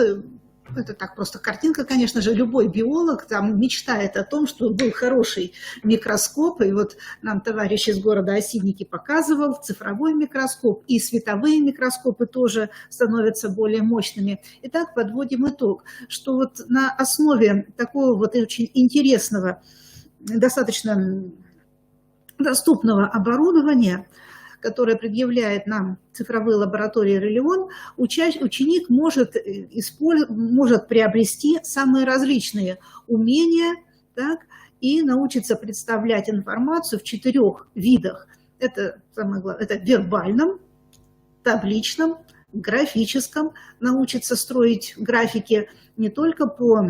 это так просто картинка, конечно же, любой биолог там мечтает о том, что был хороший микроскоп, и вот нам товарищ из города Осинники показывал цифровой микроскоп, и световые микроскопы тоже становятся более мощными. Итак, подводим итог, что вот на основе такого вот очень интересного, достаточно доступного оборудования, которое предъявляет нам цифровые лаборатории Релион, ученик может приобрести самые различные умения, так, и научиться представлять информацию в 4 видах. Это, самое главное, это вербальном, табличном, графическом, научиться строить графики не только по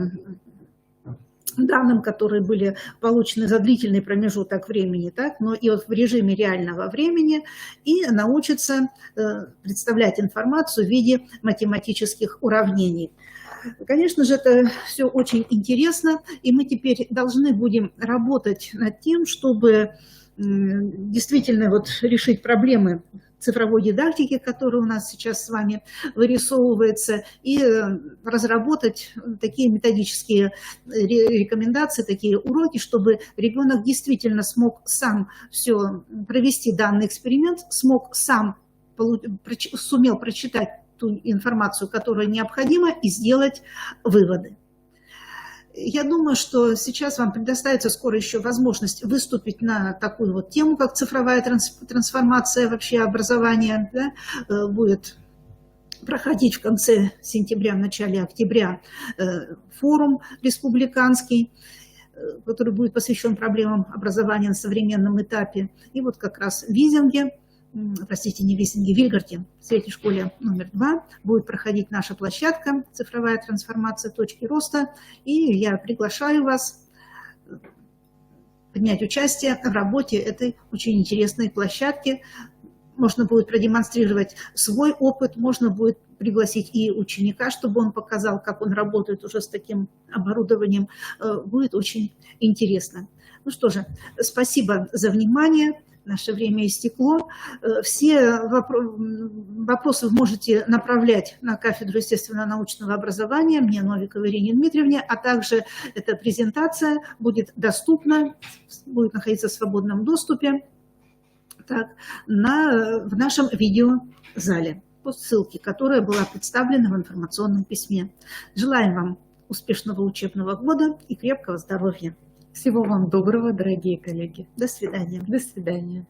данным, которые были получены за длительный промежуток времени, так, но и вот в режиме реального времени, и научиться представлять информацию в виде математических уравнений. Конечно же, это все очень интересно, и мы теперь должны будем работать над тем, чтобы действительно вот решить проблемы цифровой дидактики, которая у нас сейчас с вами вырисовывается, и разработать такие методические рекомендации, такие уроки, чтобы ребенок действительно смог сам все провести данный эксперимент, сумел прочитать ту информацию, которая необходима, и сделать выводы. Я думаю, что сейчас вам предоставится скоро еще возможность выступить на такую вот тему, как цифровая трансформация вообще образования. Да, будет проходить в конце сентября, в начале октября форум республиканский, который будет посвящен проблемам образования на современном этапе. И вот как раз в Визинге, простите, не в Визинге, в Вильгарте, в средней школе номер 2, будет проходить наша площадка «Цифровая трансформация. Точки роста». И я приглашаю вас принять участие в работе этой очень интересной площадки. Можно будет продемонстрировать свой опыт, можно будет пригласить и ученика, чтобы он показал, как он работает уже с таким оборудованием. Будет очень интересно. Ну что же, спасибо за внимание. Наше время истекло. Все вопросы вы можете направлять на кафедру естественно-научного образования, мне, Новиковой Ирине Дмитриевне, а также эта презентация будет доступна, будет находиться в свободном доступе так, в нашем видеозале по ссылке, которая была представлена в информационном письме. Желаем вам успешного учебного года и крепкого здоровья. Всего вам доброго, дорогие коллеги. До свидания. До свидания.